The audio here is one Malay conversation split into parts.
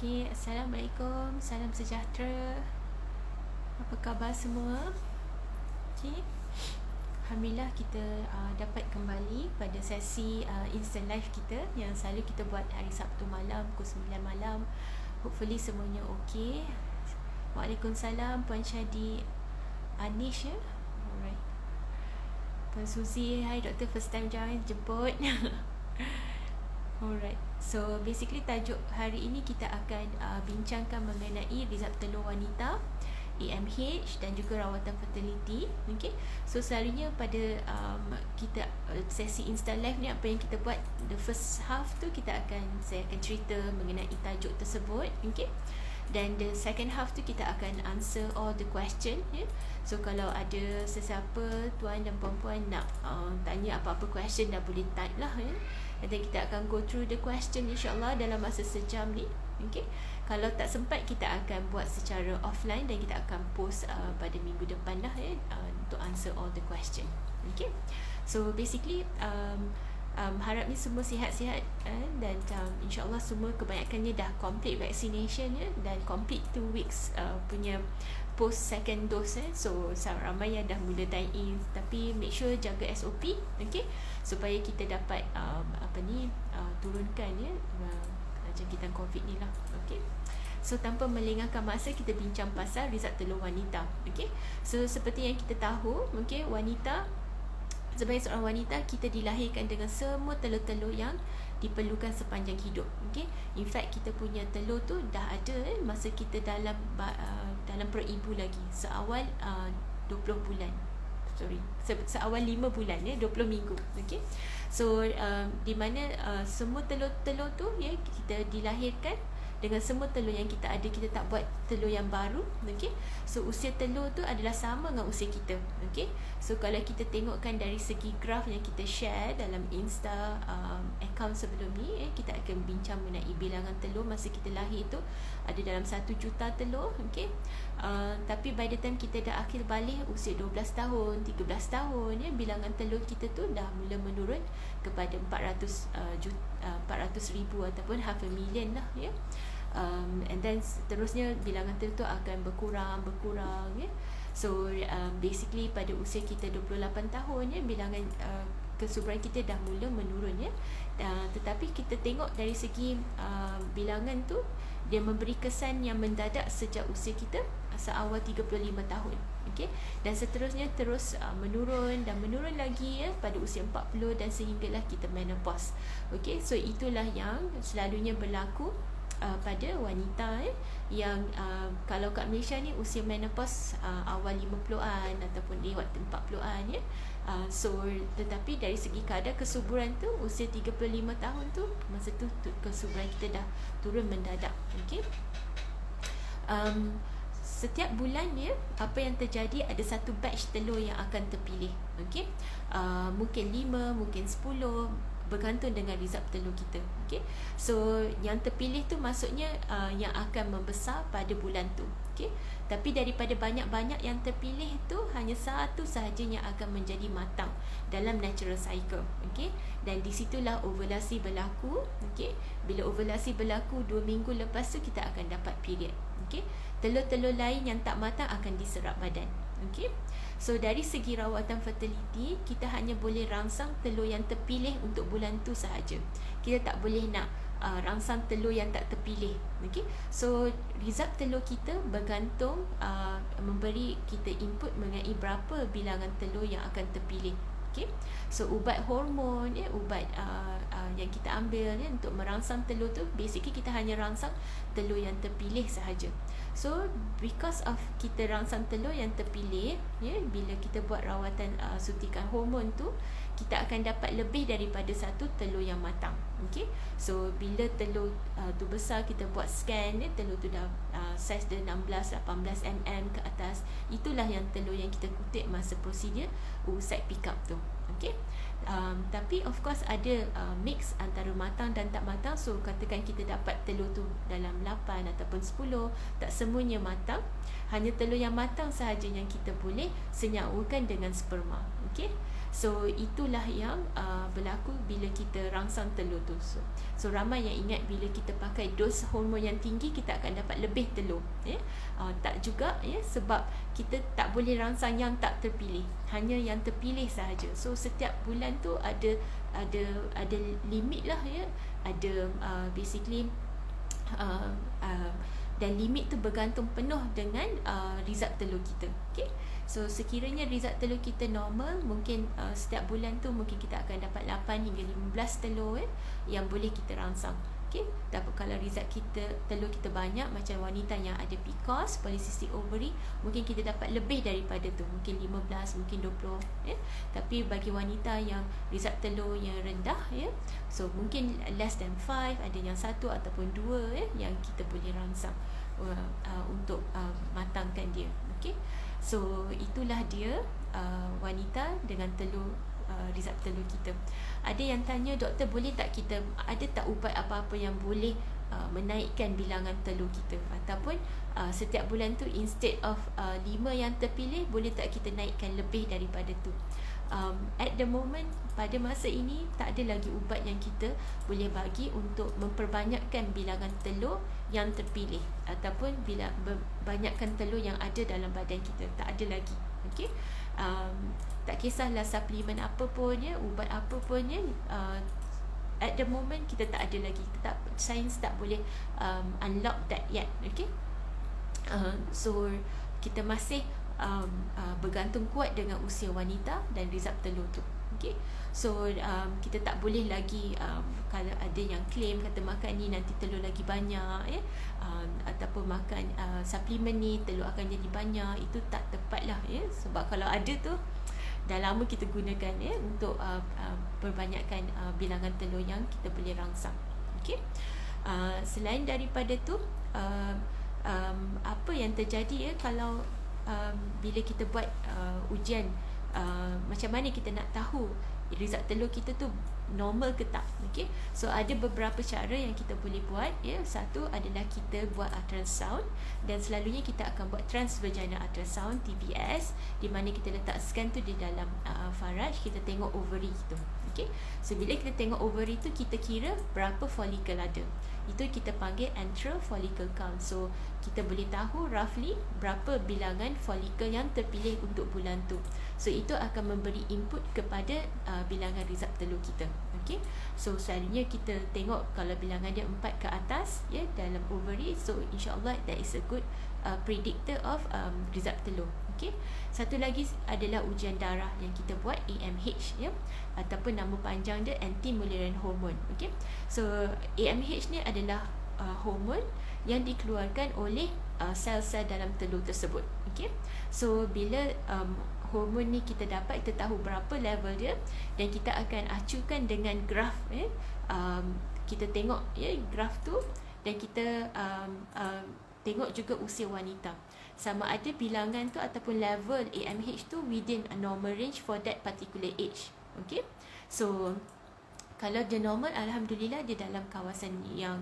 Okay, Assalamualaikum, salam sejahtera. Apa khabar semua? Okay, Alhamdulillah kita dapat kembali pada sesi Instant Live kita yang selalu kita buat hari Sabtu malam pukul 9 malam. Hopefully semuanya okay. Waalaikumsalam Puan Syadi Anish ya. Alright. Puan Suzy, hi Doktor, first time join, jemput. Alright, so basically tajuk hari ini kita akan bincangkan mengenai result telur wanita, AMH dan juga rawatan fertility. Okay, so selalunya pada kita sesi Insta Live ni, apa yang kita buat, the first half tu saya akan cerita mengenai tajuk tersebut. Okay, dan the second half tu kita akan answer all the question ya. So kalau ada sesiapa tuan dan puan-puan nak tanya apa-apa question, dah boleh type lah ya. Nanti kita akan go through the question insyaAllah dalam masa sejam ni. Okay, kalau tak sempat kita akan buat secara offline dan kita akan post pada minggu depan lah ya, untuk answer all the question. Okay, so basically harap ni semua sihat-sihat dan insyaAllah semua kebanyakannya dah complete vaccination ya, dan complete 2 weeks punya post second dose so ramai yang dah mula dine in, tapi make sure jaga SOP, okay, supaya kita dapat turunkan ya jangkitan COVID ni lah. Okay, so tanpa melengahkan masa, kita bincang pasal result telur wanita. Okay, so seperti yang kita tahu, okay, wanita, sebagai seorang wanita, kita dilahirkan dengan semua telur-telur yang diperlukan sepanjang hidup. Okay, in fact kita punya telur tu dah ada masa kita dalam perut ibu lagi, seawal 20 bulan, seawal 5 bulan ya, 20 minggu. Okay, so di mana semua telur-telur tu ya, kita dilahirkan dengan semua telur yang kita ada. Kita tak buat telur yang baru. Okay, so usia telur tu adalah sama dengan usia kita. Okay, so kalau kita tengokkan dari segi graf yang kita share dalam Insta account sebelum ni, kita akan bincang mengenai bilangan telur masa kita lahir tu ada dalam 1 juta telur. Okay, tapi by the time kita dah akhir balik usia 12 tahun, 13 tahun ya, bilangan telur kita tu dah mula menurun kepada 400,000 ataupun 500,000 lah ya. And then seterusnya bilangan telur tu akan berkurang ya. So basically pada usia kita 28 tahun ya, bilangan kesuburan kita dah mula menurun ya. Tetapi kita tengok dari segi bilangan tu, dia memberi kesan yang mendadak sejak usia kita seawal 35 tahun. Okay, dan seterusnya terus menurun dan menurun lagi ya pada usia 40 dan sehinggalah kita menopause. Okay, so itulah yang selalunya berlaku pada wanita yang kalau kat Malaysia ni usia menopause awal 50-an ataupun lewat 40-an ya. So tetapi dari segi kadar kesuburan tu usia 35 tahun tu, masa tu kesuburan kita dah turun mendadak. Okay, setiap bulan ya, apa yang terjadi, ada satu batch telur yang akan terpilih. Okay, mungkin 5, mungkin 10, bergantung dengan result telur kita. Okay, so yang terpilih tu maksudnya yang akan membesar pada bulan tu. Okay, tapi daripada banyak-banyak yang terpilih tu, hanya satu sahaja yang akan menjadi matang dalam natural cycle. Okay, dan di situlah ovulasi berlaku. Okay, bila ovulasi berlaku 2 minggu lepas tu kita akan dapat period. Okay, telur-telur lain yang tak matang akan diserap badan. Okay, so dari segi rawatan fertility, kita hanya boleh rangsang telur yang terpilih untuk bulan tu sahaja. Kita tak boleh nak rangsang telur yang tak terpilih. Okay, so result telur kita bergantung memberi kita input mengenai berapa bilangan telur yang akan terpilih. Okay, so ubat hormon ya, ubat yang kita ambil ya, untuk merangsang telur tu, basically kita hanya rangsang telur yang terpilih sahaja. So because of kita rangsang telur yang terpilih ya, bila kita buat rawatan suntikan hormon tu, kita akan dapat lebih daripada satu telur yang matang. Okay, so bila telur tu besar, kita buat scan ya, telur tu dah saiz dia 16-18 mm ke atas, itulah yang telur yang kita kutip masa prosedur oocyte pick up tu. Okay, Tapi of course ada mix antara matang dan tak matang. So katakan kita dapat telur tu dalam 8 ataupun 10, tak semuanya matang. Hanya telur yang matang sahaja yang kita boleh senyawakan dengan sperma. Okay, so itulah yang berlaku bila kita rangsang telur tu. So ramai yang ingat bila kita pakai dos hormon yang tinggi kita akan dapat lebih telur. Tak juga, sebab kita tak boleh rangsang yang tak terpilih, hanya yang terpilih sahaja. So setiap bulan tu ada limit lah, ada basically dan limit tu bergantung penuh dengan result telur kita. Okay, so sekiranya result telur kita normal, mungkin setiap bulan tu mungkin kita akan dapat 8 hingga 15 telur yang boleh kita rangsang. Okay, tapi kalau result telur kita banyak, macam wanita yang ada PCOS, polycystic ovary, mungkin kita dapat lebih daripada tu, mungkin 15, mungkin 20. Tapi bagi wanita yang result telur yang rendah, so mungkin less than 5, ada yang 1 ataupun 2 yang kita boleh rangsang untuk matangkan dia. Okay, so itulah dia wanita dengan telur, result telur kita. Ada yang tanya, doktor, boleh tak kita, ada tak ubat apa-apa yang boleh menaikkan bilangan telur kita, ataupun setiap bulan tu instead of 5 yang terpilih, boleh tak kita naikkan lebih daripada tu? At the moment, pada masa ini tak ada lagi ubat yang kita boleh bagi untuk memperbanyakkan bilangan telur yang terpilih ataupun banyakkan telur yang ada dalam badan kita. Tak ada lagi. Okay, tak kisahlah suplemen apa pun, ubat apa pun, at the moment kita tak ada lagi. Sains tak boleh unlock that yet. Okay, so kita masih bergantung kuat dengan usia wanita dan result telur tu. Okay, so kita tak boleh lagi kalau ada yang claim kata makan ni nanti telur lagi banyak, ataupun makan suplemen ni telur akan jadi banyak, itu tak tepat lah, sebab kalau ada tu dah lama kita gunakan untuk perbanyakkan bilangan telur yang kita boleh rangsang. Okay, selain daripada tu, apa yang terjadi kalau bila kita buat ujian, macam mana kita nak tahu result telur kita tu normal ke tak? Okay, so ada beberapa cara yang kita boleh buat. Satu adalah kita buat ultrasound, dan selalunya kita akan buat transvaginal ultrasound, TVS, di mana kita letak scan tu di dalam faraj, kita tengok ovary tu. Okay, so bila kita tengok ovary tu, kita kira berapa follicle ada. Itu kita panggil antral follicle count. So kita boleh tahu roughly berapa bilangan follicle yang terpilih untuk bulan tu. So itu akan memberi input kepada bilangan result telur kita. Okay, so selalunya kita tengok kalau bilangan dia 4 ke atas dalam ovary, so insyaAllah that is a good predictor of result telur. Okay, satu lagi adalah ujian darah yang kita buat, AMH, ataupun nama panjang dia anti-Mullerian hormone. Okay, so AMH ni adalah hormon yang dikeluarkan oleh sel-sel dalam telur tersebut. Okay, so bila hormon ni kita dapat, kita tahu berapa level dia, dan kita akan acukan dengan graf. Kita tengok graf tu, dan kita tengok juga usia wanita, sama ada bilangan tu ataupun level AMH tu within a normal range for that particular age. Okay, so kalau dia normal, alhamdulillah dia dalam kawasan yang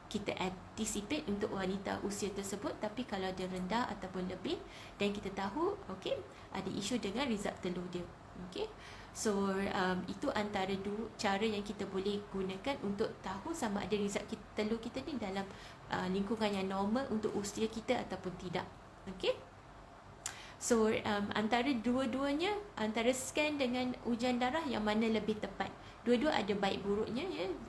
kita anticipate untuk wanita usia tersebut. Tapi kalau dia rendah ataupun lebih, dan kita tahu ada isu dengan result telur dia. Okay, so itu antara dua cara yang kita boleh gunakan untuk tahu sama ada result telur kita ni dalam lingkungan yang normal untuk usia kita ataupun tidak. Okay, so antara dua-duanya, antara scan dengan ujian darah, yang mana lebih tepat? Dua-dua ada baik buruknya.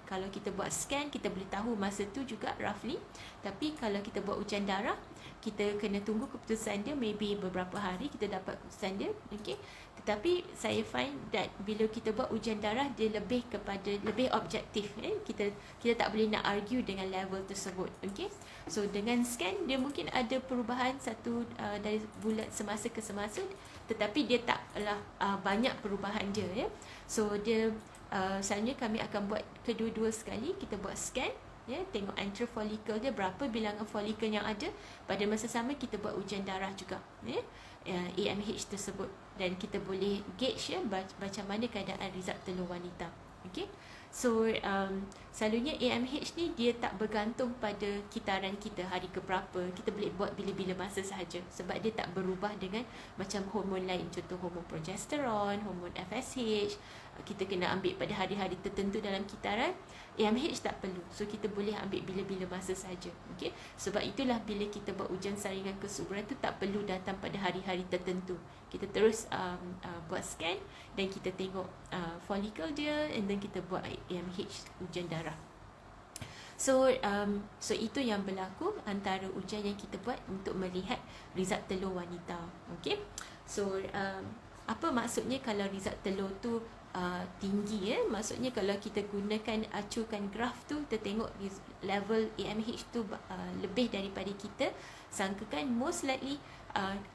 Kalau kita buat scan, kita boleh tahu masa tu juga roughly. Tapi kalau kita buat ujian darah, kita kena tunggu keputusan dia, maybe beberapa hari kita dapat keputusan dia. Okay, tetapi saya find that bila kita buat ujian darah, dia lebih objektif. Kita tak boleh nak argue dengan level tersebut. Okay, so dengan scan, dia mungkin ada perubahan dari bulan semasa ke semasa, tetapi dia taklah banyak perubahan dia. So dia selalunya kami akan buat kedua-dua sekali. Kita buat scan, ya, tengok antral follicle dia berapa bilangan follicle yang ada. Pada masa sama kita buat ujian darah juga, ya, AMH tersebut, dan kita boleh gauge ya macam mana keadaan result telur wanita. Okey. So selalunya AMH ni dia tak bergantung pada kitaran kita hari ke berapa. Kita boleh buat bila-bila masa sahaja sebab dia tak berubah dengan macam hormon lain, contoh hormon progesteron, hormon FSH. Kita kena ambil pada hari-hari tertentu dalam kitaran. AMH tak perlu. So kita boleh ambil bila-bila masa sahaja. Okey. Sebab itulah bila kita buat ujian saringan kesuburan tu tak perlu datang pada hari-hari tertentu. Kita terus buat scan dan kita tengok follicle dia, and then kita buat AMH, ujian darah. So itu yang berlaku antara ujian yang kita buat untuk melihat result telur wanita. Okey. So apa maksudnya kalau result telur tu tinggi, ya? Maksudnya kalau kita gunakan acukan graf tu, kita tengok level AMH tu lebih daripada kita sangkakan, most likely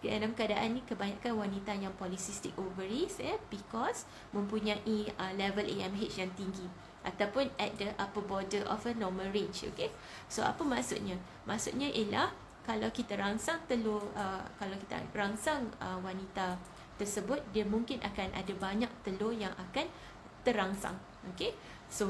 dalam keadaan ni kebanyakan wanita yang polycystic ovaries, ya, because mempunyai level AMH yang tinggi ataupun at the upper border of a normal range. Okay. So apa maksudnya? Maksudnya ialah kalau kita rangsang telur, kalau kita rangsang wanita tersebut, dia mungkin akan ada banyak telur yang akan terangsang. Okay. So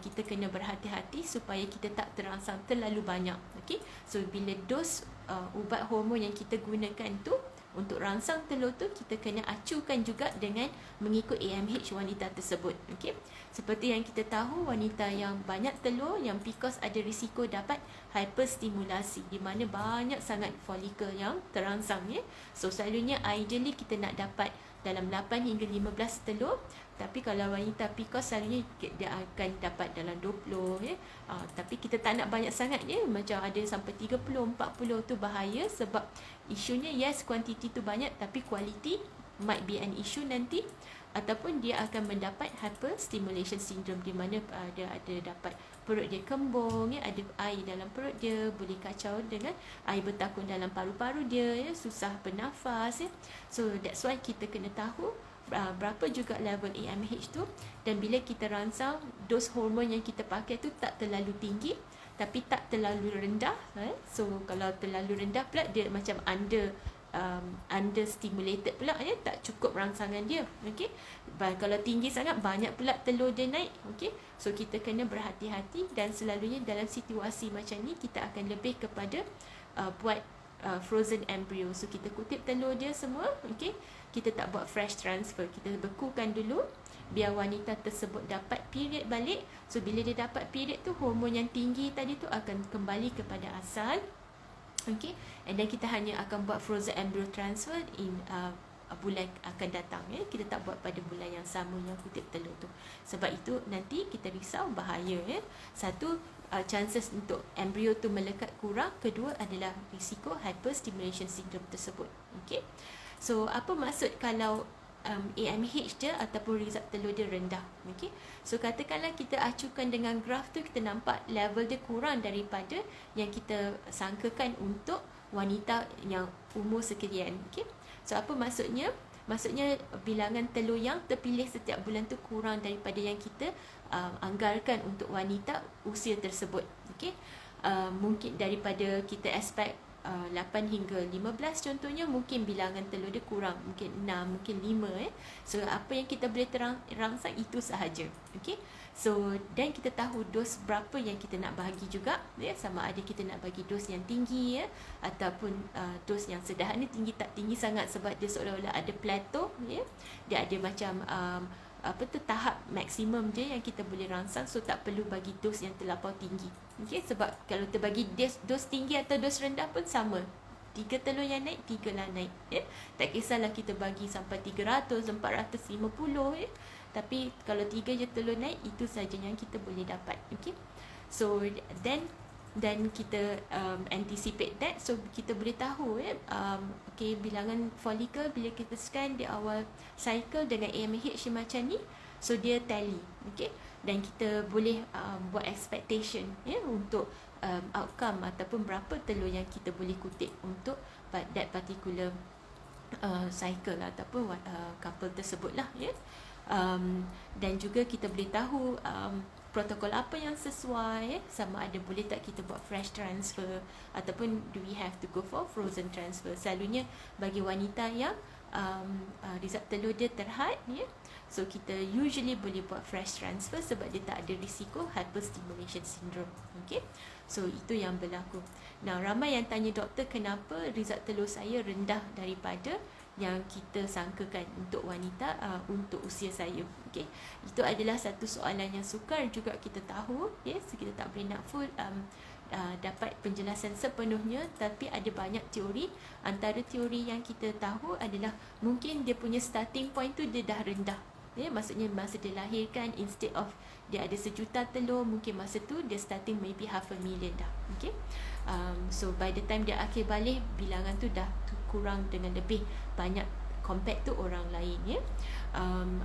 kita kena berhati-hati supaya kita tak terangsang terlalu banyak. Okay. So bila dos ubat hormon yang kita gunakan tu untuk rangsang telur tu, kita kena acukan juga dengan mengikut AMH wanita tersebut. Okay. Seperti yang kita tahu, wanita yang banyak telur, yang PCOS ada risiko dapat hyperstimulasi, di mana banyak sangat folikel yang terangsang, ya. So selalunya ideally kita nak dapat dalam 8 hingga 15 telur. Tapi kalau wanita PCOS selalunya dia akan dapat dalam 20, ya. Tapi kita tak nak banyak sangat, ya. Macam ada sampai 30, 40 tu bahaya, sebab isunya yes quantity tu banyak tapi quality might be an issue nanti, ataupun dia akan mendapat hyperstimulation syndrome, di mana dia ada dapat perut dia kembung, ya, ada air dalam perut dia, boleh kacau dengan air bertakun dalam paru-paru dia, ya, susah bernafas, ya. So that's why kita kena tahu berapa juga level AMH tu, dan bila kita rangsang, dos hormon yang kita pakai tu tak terlalu tinggi tapi tak terlalu rendah, so kalau terlalu rendah pula dia macam under stimulated pula, ya, tak cukup rangsangan dia. Okey. Kalau tinggi sangat, banyak pula telur dia naik. Okey. So kita kena berhati-hati, dan selalunya dalam situasi macam ni kita akan lebih kepada buat frozen embryo. So kita kutip telur dia semua, okey. Kita tak buat fresh transfer, kita bekukan dulu biar wanita tersebut dapat period balik. So bila dia dapat period tu, hormon yang tinggi tadi tu akan kembali kepada asal. Okay, and then kita hanya akan buat frozen embryo transfer in bulan akan datang, ya. Kita tak buat pada bulan yang sama yang kutip telur tu. Sebab itu nanti kita risau bahaya, ya. Satu, chances untuk embrio tu melekat kurang. Kedua adalah risiko hyperstimulation syndrome tersebut. Okay. So apa maksud kalau AMH dia ataupun result telur dia rendah? Okay. So katakanlah kita acukan dengan graf tu, kita nampak level dia kurang daripada yang kita sangkakan untuk wanita yang umur sekian. Okay. So apa maksudnya? Maksudnya bilangan telur yang terpilih setiap bulan tu kurang daripada yang kita anggarkan untuk wanita usia tersebut. Okay. Mungkin daripada kita expect 8 hingga 15 contohnya, mungkin bilangan telur dia kurang, mungkin 6, mungkin 5, So apa yang kita boleh rangsang itu sahaja. Okay. So dan kita tahu dos berapa yang kita nak bahagi juga, ya. Sama ada kita nak bagi dos yang tinggi, ya, ataupun dos yang sederhana. Tinggi tak tinggi sangat, sebab dia seolah-olah ada plateau, ya. Dia ada macam tahap maksimum je yang kita boleh rangsang. So tak perlu bagi dos yang terlampau tinggi. Okay, sebab kalau terbagi dos tinggi atau dos rendah pun sama. 3 telur yang naik, 3 lah naik, ya. Tak kisahlah kita bagi sampai 300, 450, ya. Tapi kalau 3 je telur naik, itu saja yang kita boleh dapat. Okay. So dan kita anticipate that. So kita boleh tahu, ya, okay, bilangan follicle bila kita scan di awal cycle dengan AMH macam ni, so dia tally. Okay. Dan kita boleh buat expectation, ya, untuk outcome ataupun berapa telur yang kita boleh kutip untuk that particular cycle ataupun couple tersebut lah, ya. Dan juga kita boleh tahu protokol apa yang sesuai, sama ada boleh tak kita buat fresh transfer ataupun do we have to go for frozen transfer. Selalunya bagi wanita yang result telur dia terhad, so kita usually boleh buat fresh transfer sebab dia tak ada risiko hyperstimulation syndrome. Okay, so itu yang berlaku. Now ramai yang tanya doktor, kenapa result telur saya rendah daripada yang kita sangkakan untuk wanita untuk usia saya. Okay, itu adalah satu soalan yang sukar juga kita tahu. So kita tak boleh nak full dapat penjelasan sepenuhnya, tapi ada banyak teori. Antara teori yang kita tahu adalah mungkin dia punya starting point tu dia dah rendah. Maksudnya masa dia lahirkan, instead of dia ada 1 juta telur, mungkin masa tu dia starting maybe 500,000 dah. Okay, so by the time dia akhir balik, bilangan tu dah kurang dengan lebih banyak compared tu orang lain.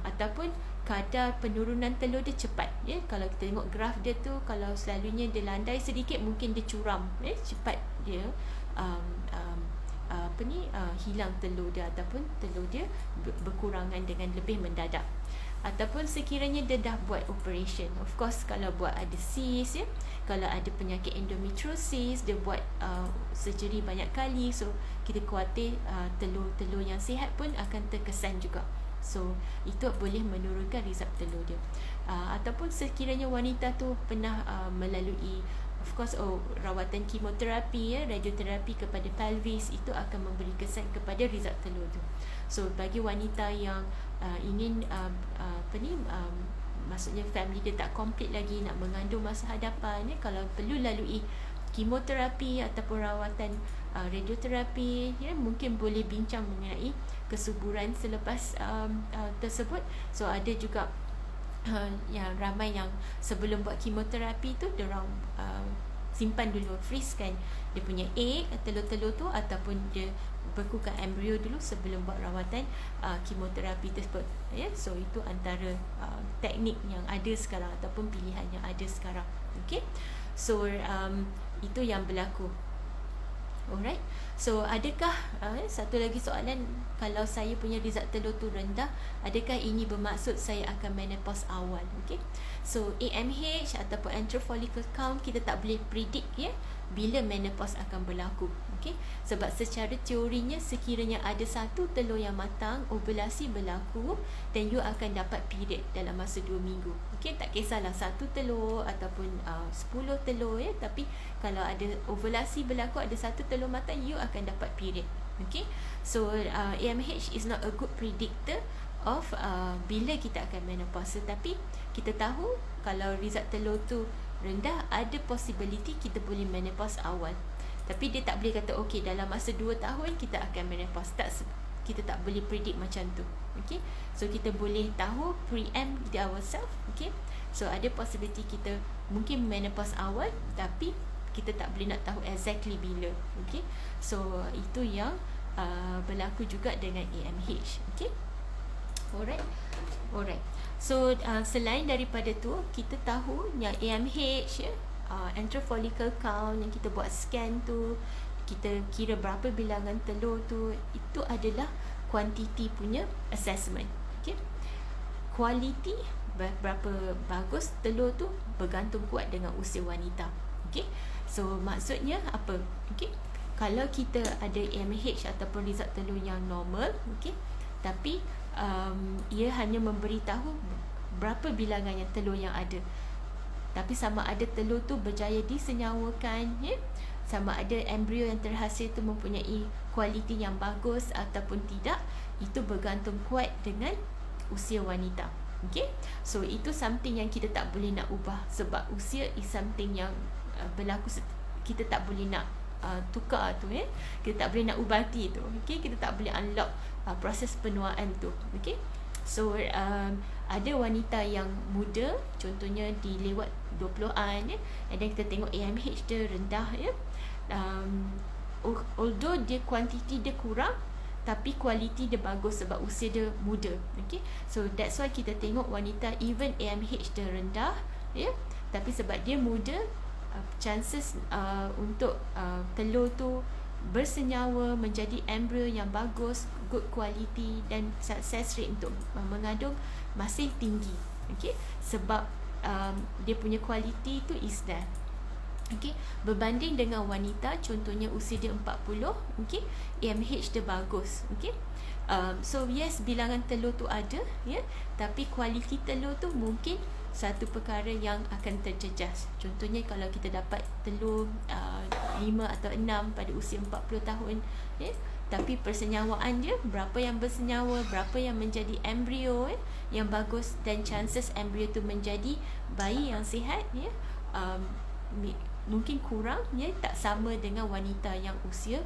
Ataupun kadar penurunan telur dia cepat. Kalau kita tengok graf dia tu, kalau selalunya dia landai sedikit, mungkin dia curam. Cepat dia hilang telur dia, ataupun telur dia berkurangan dengan lebih mendadak. Ataupun sekiranya dia dah buat operation, of course kalau buat ada cyst, kalau ada penyakit endometriosis, dia buat surgery banyak kali, so kita khawatir telur-telur yang sihat pun akan terkesan juga. So itu boleh menurunkan result telur dia. Ataupun sekiranya wanita tu pernah melalui, of course, rawatan kemoterapi, radioterapi kepada pelvis, itu akan memberi kesan kepada result telur tu. So bagi wanita yang ingin maksudnya family dia tak complete lagi, nak mengandung masa hadapan, kalau perlu lalui kemoterapi ataupun rawatan radioterapi, mungkin boleh bincang mengenai kesuburan selepas tersebut. So ada juga yang ramai yang sebelum buat kemoterapi tu diorang simpan dulu, freeze kan dia punya egg, telur-telur tu, ataupun dia bekukan embrio dulu sebelum buat rawatan kemoterapi tersebut. So itu antara teknik yang ada sekarang ataupun pilihan yang ada sekarang. Okay, so itu yang berlaku. Alright, so adakah satu lagi soalan, kalau saya punya result telur tu rendah, adakah ini bermaksud saya akan menopause awal? Okay, so AMH ataupun antral follicle count kita tak boleh predict bila menopause akan berlaku. Okay, sebab secara teorinya sekiranya ada 1 telur yang matang, ovulasi berlaku, dan you akan dapat period dalam masa 2 minggu. Okay, tak kisahlah 1 telur ataupun 10 telur, tapi kalau ada ovulasi berlaku, ada 1 telur matang, you akan dapat period. Okay, so AMH is not a good predictor of bila kita akan menopause. Tapi kita tahu kalau result telur tu rendah, ada possibility kita boleh menopause awal. Tapi dia tak boleh kata okay dalam masa 2 tahun kita akan menopause. Kita tak boleh predict macam tu. Okay, so kita boleh tahu preempt ourselves. Okay, so ada possibility kita mungkin menopause awal, tapi kita tak boleh nak tahu exactly bila. Okay, so itu yang berlaku juga dengan AMH. Okay, alright. So selain daripada tu, kita tahu yang AMH, antral follicle count, yang kita buat scan tu, kita kira berapa bilangan telur tu, itu adalah quantity punya assessment. Okay, quality berapa bagus telur tu bergantung kuat dengan usia wanita. Okay, so maksudnya apa? Okay, kalau kita ada AMH ataupun result telur yang normal, okay, tapi ia hanya memberitahu berapa bilangan yang telur yang ada, tapi sama ada telur tu berjaya disenyawakan, sama ada embrio yang terhasil tu mempunyai kualiti yang bagus ataupun tidak, itu bergantung kuat dengan usia wanita. Okay, so itu something yang kita tak boleh nak ubah, sebab usia is something yang berlaku, kita tak boleh nak tukar tu, kita tak boleh nak ubati tu. Okay, kita tak boleh unlock proses penuaan tu. Okay, so ada wanita yang muda, contohnya di lewat 20-an, dan kita tengok AMH dia rendah, although dia kuantiti dia kurang, tapi kualiti dia bagus sebab usia dia muda. Okay, so that's why kita tengok wanita even AMH dia rendah, tapi sebab dia muda, chances untuk telur tu bersenyawa menjadi embrio yang bagus, good quality, dan success rate untuk mengandung masih tinggi. Okay, sebab dia punya kualiti tu is there. Okay, berbanding dengan wanita, contohnya usia dia 40, okay, AMH dia bagus, okay. So yes, bilangan telur tu ada, ya, tapi kualiti telur tu mungkin satu perkara yang akan terjejas. Contohnya kalau kita dapat telur 5 atau 6 pada usia 40 tahun, ya, tapi persenyawaan dia, berapa yang bersenyawa, berapa yang menjadi embrio yang bagus, dan chances embrio tu menjadi bayi yang sihat, ya, mungkin kurang, ya, tak sama dengan wanita yang usia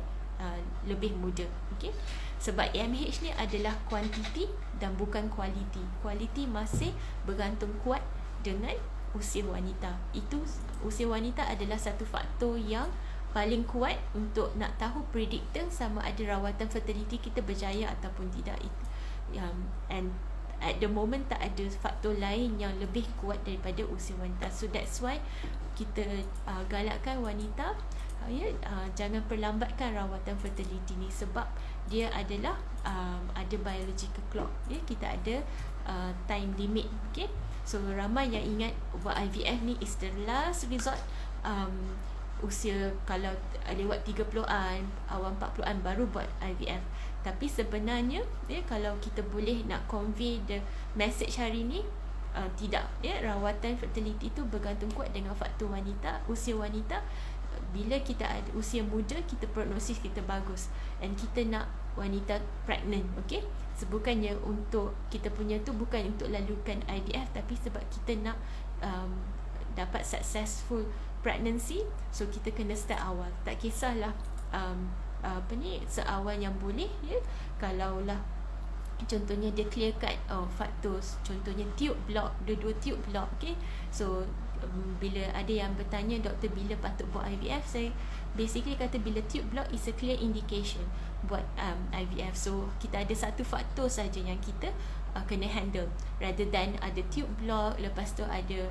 lebih muda. Okay? Sebab AMH ni adalah kuantiti dan bukan kualiti. Kualiti masih bergantung kuat dengan usia wanita. Itu usia wanita adalah satu faktor yang paling kuat untuk nak tahu predictor sama ada rawatan fertility kita berjaya ataupun tidak. And at the moment tak ada faktor lain yang lebih kuat daripada usia wanita. So that's why kita galakkan wanita, jangan perlambatkan rawatan fertility ni, sebab dia adalah ada biological clock, ya, kita ada time limit. Okay, so ramai yang ingat buat IVF ni is the last resort, usia kalau lewat 30-an, awal 40-an baru buat IVF. Tapi sebenarnya, ya, kalau kita boleh nak convey the message hari ni, tidak, ya, rawatan fertility tu bergantung kuat dengan faktor wanita, usia wanita. Bila kita ada usia muda, kita prognosis kita bagus, and kita nak wanita pregnant, okay. So, bukannya untuk kita punya tu bukan untuk lalukan IVF, tapi sebab kita nak dapat successful pregnancy. So kita kena start awal. Tak kisahlah seawal yang boleh, ya. Kalaulah contohnya dia clear cut faktor, contohnya tube block, dua tube block, okay. So bila ada yang bertanya, doktor bila patut buat IVF, saya basically kata bila tube block is a clear indication buat IVF. So kita ada satu faktor saja yang kita kena handle, rather than ada tube block, lepas tu ada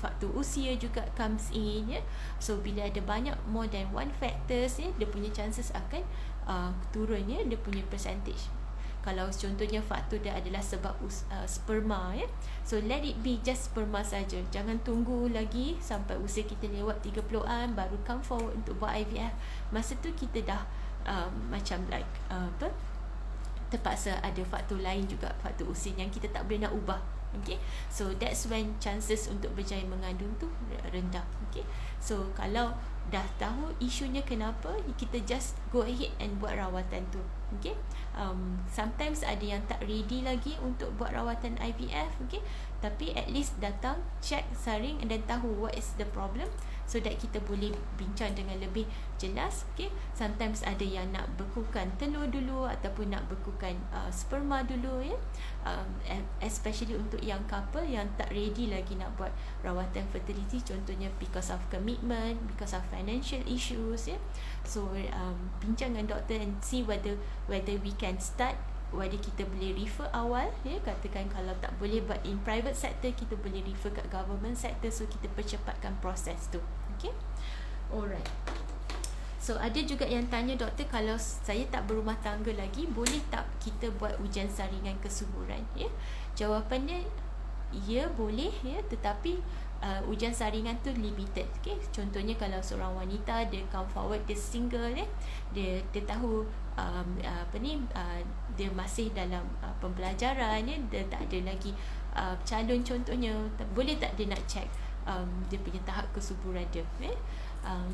faktor usia juga comes in, ya. So bila ada banyak more than one factors, ya, dia punya chances akan turun, ya, dia punya percentage. Kalau contohnya faktor dia adalah sebab sperma, ya. So let it be just sperma saja. Jangan tunggu lagi sampai usia kita lewat 30-an baru come forward untuk buat IVF. Masa tu kita dah macam like terpaksa ada faktor lain juga, faktor usia yang kita tak boleh nak ubah. Okay, so that's when chances untuk berjaya mengandung tu rendah. Okay, so kalau dah tahu isunya kenapa, kita just go ahead and buat rawatan tu. Okay, sometimes ada yang tak ready lagi untuk buat rawatan IVF. Okay, tapi at least datang, check, saring, dan tahu what is the problem, so that kita boleh bincang dengan lebih jelas. Okay, sometimes ada yang nak bekukan telur dulu ataupun nak bekukan sperma dulu, ya. Especially untuk yang couple yang tak ready lagi nak buat rawatan fertility, contohnya because of commitment, because of financial issues, ya. So bincang dengan doktor and see whether we can start, whether kita boleh refer awal, ya. Katakan kalau tak boleh buat in private sector, kita boleh refer kat government sector, so kita percepatkan proses tu. Okay, alright. So ada juga yang tanya, doktor, kalau saya tak berumah tangga lagi, boleh tak kita buat ujian saringan kesuburan, ya? Jawapannya ya, boleh, ya, tetapi ujian saringan tu limited. Okay, contohnya kalau seorang wanita dia come forward, dia single, ya, dia tahu dia masih dalam pembelajaran, ya, dia tak ada lagi calon, contohnya, boleh tak dia nak check dia punya tahap kesuburan dia, ya?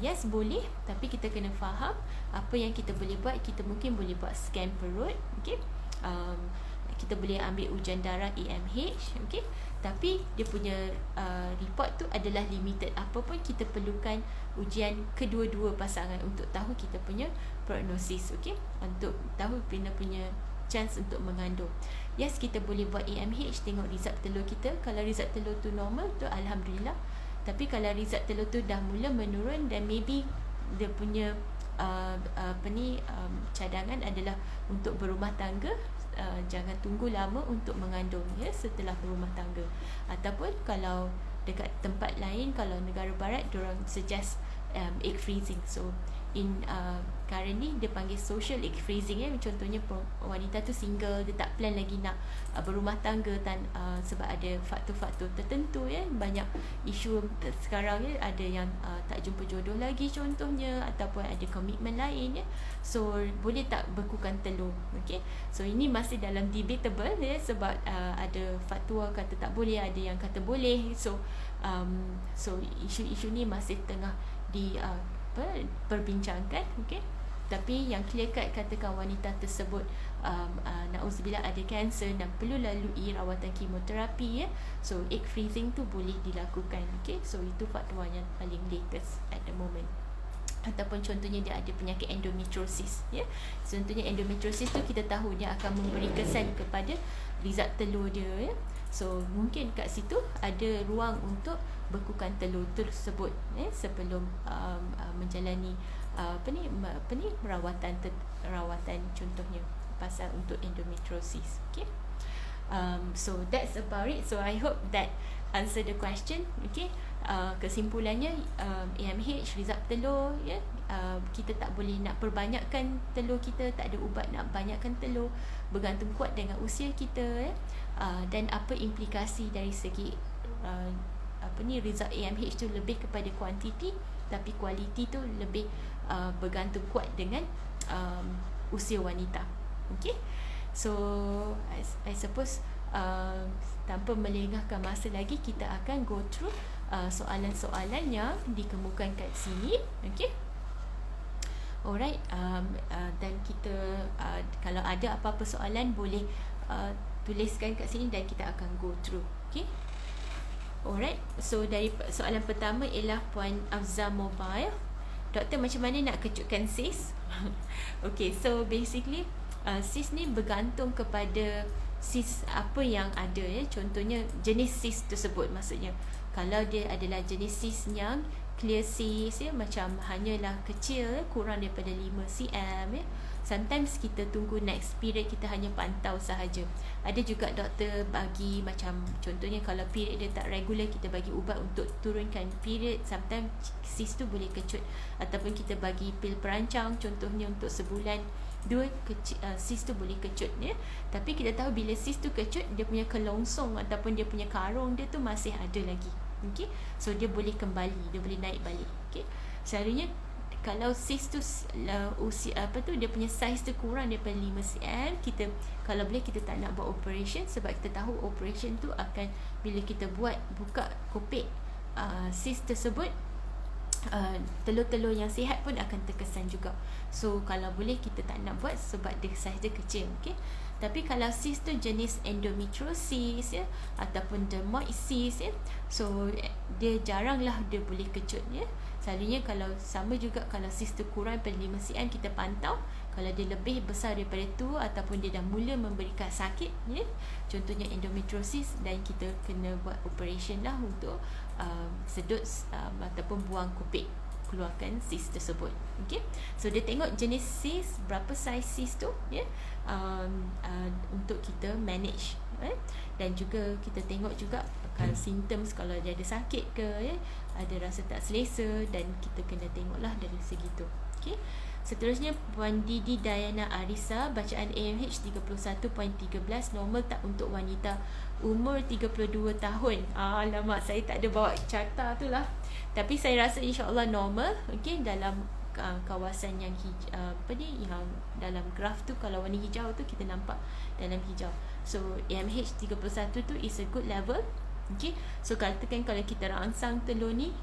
Yes, boleh, tapi kita kena faham apa yang kita boleh buat. Kita mungkin boleh buat scan perut, okay. Kita boleh ambil ujian darah AMH, okay. Tapi dia punya report tu adalah limited. Apa pun kita perlukan ujian kedua-dua pasangan untuk tahu kita punya prognosis, okay, untuk tahu kita punya chance untuk mengandung. Yes, kita boleh buat AMH, tengok result telur kita. Kalau result telur tu normal, tu alhamdulillah. Tapi kalau result telur tu dah mula menurun, dan maybe dia punya cadangan adalah untuk berumah tangga, jangan tunggu lama untuk mengandung, ya, setelah berumah tangga. Ataupun kalau dekat tempat lain, kalau negara barat, diorang suggest egg freezing. So currently dia panggil social egg freezing contohnya wanita tu single, dia tak plan lagi nak berumah tangga sebab ada faktor-faktor tertentu banyak isu sekarang ada yang tak jumpa jodoh lagi contohnya, ataupun ada komitmen lain so boleh tak bekukan telur. Okay, so ini masih dalam debatable sebab ada fatwa kata tak boleh, ada yang kata boleh. So isu-isu ni masih tengah perbincangkan. Okay, tapi yang clear cut katakan wanita tersebut na'udzubillah ada kanser dan perlu lalui rawatan kemoterapi so egg freezing tu boleh dilakukan. Okay, so itu fatwa yang paling latest at the moment. Ataupun contohnya dia ada penyakit endometriosis contohnya endometriosis tu kita tahu dia akan memberi kesan kepada result telur dia so mungkin kat situ ada ruang untuk bekukan telur tersebut sebelum menjalani rawatan contohnya pasal untuk endometriosis. Okay, so that's about it. So I hope that answer the question. Okay, kesimpulannya AMH result telur kita tak boleh nak perbanyakkan telur kita, tak ada ubat nak banyakkan telur, bergantung kuat dengan usia kita dan apa implikasi dari segi result AMH tu lebih kepada kuantiti, tapi kualiti tu lebih bergantung kuat dengan usia wanita. Okay, so I suppose tanpa melengahkan masa lagi, kita akan go through soalan-soalan yang dikemukakan kat sini. Okay, alright, dan kita kalau ada apa-apa soalan boleh tuliskan kat sini dan kita akan go through. Okay, alright, so dari soalan pertama ialah Puan Afza Mobile. Doktor, macam mana nak kejutkan sis? Okay, so basically sis ni bergantung kepada sis apa yang ada contohnya jenis sis tersebut. Maksudnya kalau dia adalah jenis sis yang clear sis macam hanyalah kecil kurang daripada 5 cm sometimes kita tunggu next period, kita hanya pantau sahaja. Ada juga doktor bagi macam contohnya kalau period dia tak regular, kita bagi ubat untuk turunkan period. Sometimes sis tu boleh kecut, ataupun kita bagi pil perancang contohnya untuk sebulan dua, sis tu boleh kecut tapi kita tahu bila sis tu kecut, dia punya kelongsong ataupun dia punya karung dia tu masih ada lagi. Okay, so dia boleh kembali, dia boleh naik balik. Okay, selalunya kalau sis tu usia dia punya saiz tu kurang daripada 5 cm, kita kalau boleh kita tak nak buat operation, sebab kita tahu operation tu akan bila kita buka kopek sis tersebut, telur-telur yang sihat pun akan terkesan juga. So kalau boleh kita tak nak buat sebab dia saiz dia kecil. Okay, tapi kalau sis tu jenis endometriosis ataupun dermoid sis so dia jaranglah dia boleh kecut Selalunya kalau sama juga kalau sis tu kurang daripada 5 cm, kita pantau. Kalau dia lebih besar daripada tu ataupun dia dah mula memberikan sakit contohnya endometriosis, dan kita kena buat operation lah untuk sedut ataupun buang kopek, keluarkan sis tersebut. Okay, so dia tengok jenis sis, berapa saiz sis tu untuk kita manage dan juga kita tengok juga kalau symptoms, kalau dia ada sakit ke ada rasa tak selesa, dan kita kena tengoklah dari segi tu. Okay, seterusnya Puan Didi Diana Arisa, bacaan AMH 31.13 normal tak untuk wanita umur 32 tahun. Alamak, saya tak ada bawa carta tu lah, tapi saya rasa insya-Allah normal. Okay, dalam kawasan yang yang dalam graf tu, kalau warna hijau tu kita nampak dalam hijau. So AMH 31 tu is a good level. Okay, so katakan kalau kita rangsang telur ni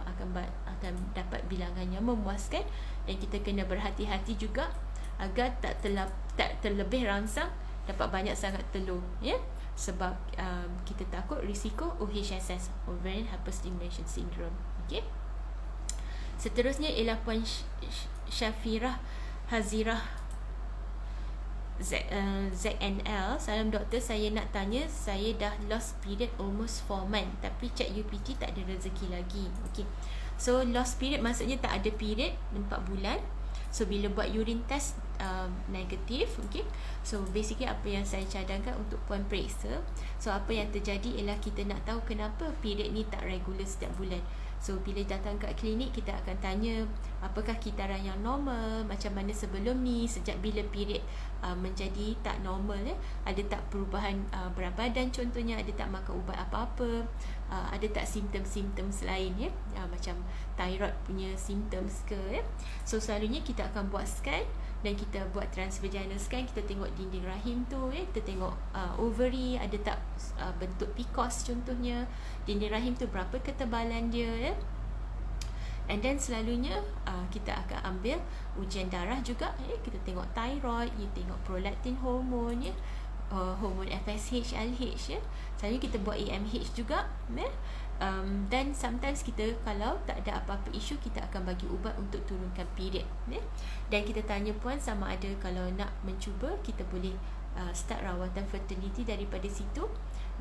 akan dapat bilangan yang memuaskan, dan kita kena berhati-hati juga agar tak terlebih rangsang dapat banyak sangat telur sebab kita takut risiko OHSS, Ovarian Hyperstimulation Syndrome. Okay, seterusnya ialah Puan Syafirah Hazirah ZNL. Salam doktor, saya nak tanya, saya dah lost period almost 4 months tapi check UPT tak ada rezeki lagi. Okay, so lost period maksudnya tak ada period 4 bulan. So bila buat urine test negatif. Okay, so basically apa yang saya cadangkan untuk puan periksa. So apa yang terjadi ialah kita nak tahu kenapa period ni tak regular setiap bulan. So bila datang kat klinik, kita akan tanya apakah kitaran yang normal, macam mana sebelum ni, sejak bila period menjadi tak normal, ada tak perubahan berat badan contohnya, ada tak makan ubat apa-apa, ada tak simptom-simptom lain macam thyroid punya symptoms ke. So selalunya kita akan buat scan dan kita buat transvaginal scan, kita tengok dinding rahim tu, kita tengok ovary ada tak bentuk PCOS contohnya, dinding rahim tu berapa ketebalan dia, and then selalunya kita akan ambil ujian darah juga, kita tengok thyroid, kita tengok prolactin hormone, hormon FSH, LH, selalunya kita buat AMH juga, dan sometimes kita kalau tak ada apa-apa isu, kita akan bagi ubat untuk turunkan period, dan kita tanya puan sama ada kalau nak mencuba, kita boleh start rawatan fertility daripada situ,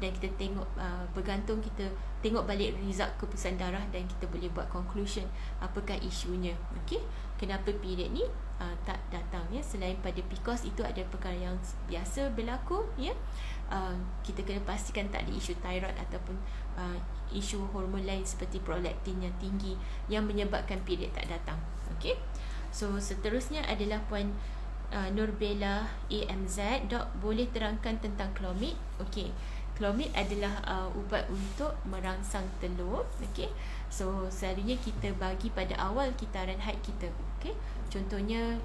dan kita tengok bergantung, kita tengok balik result keputusan darah dan kita boleh buat conclusion apakah isunya. Okey, kenapa period ni tak datang, selain pada PCOS itu ada perkara yang biasa berlaku, kita kena pastikan tak ada isu thyroid ataupun isu hormon lain seperti prolactin yang tinggi yang menyebabkan period tak datang. Okey, so seterusnya adalah puan Nurbella AMZ. Dok, boleh terangkan tentang Clomid? Okey, Clomid adalah ubat untuk merangsang telur. Okey, so selalunya kita bagi pada awal kitaran haid kita. Okey, contohnya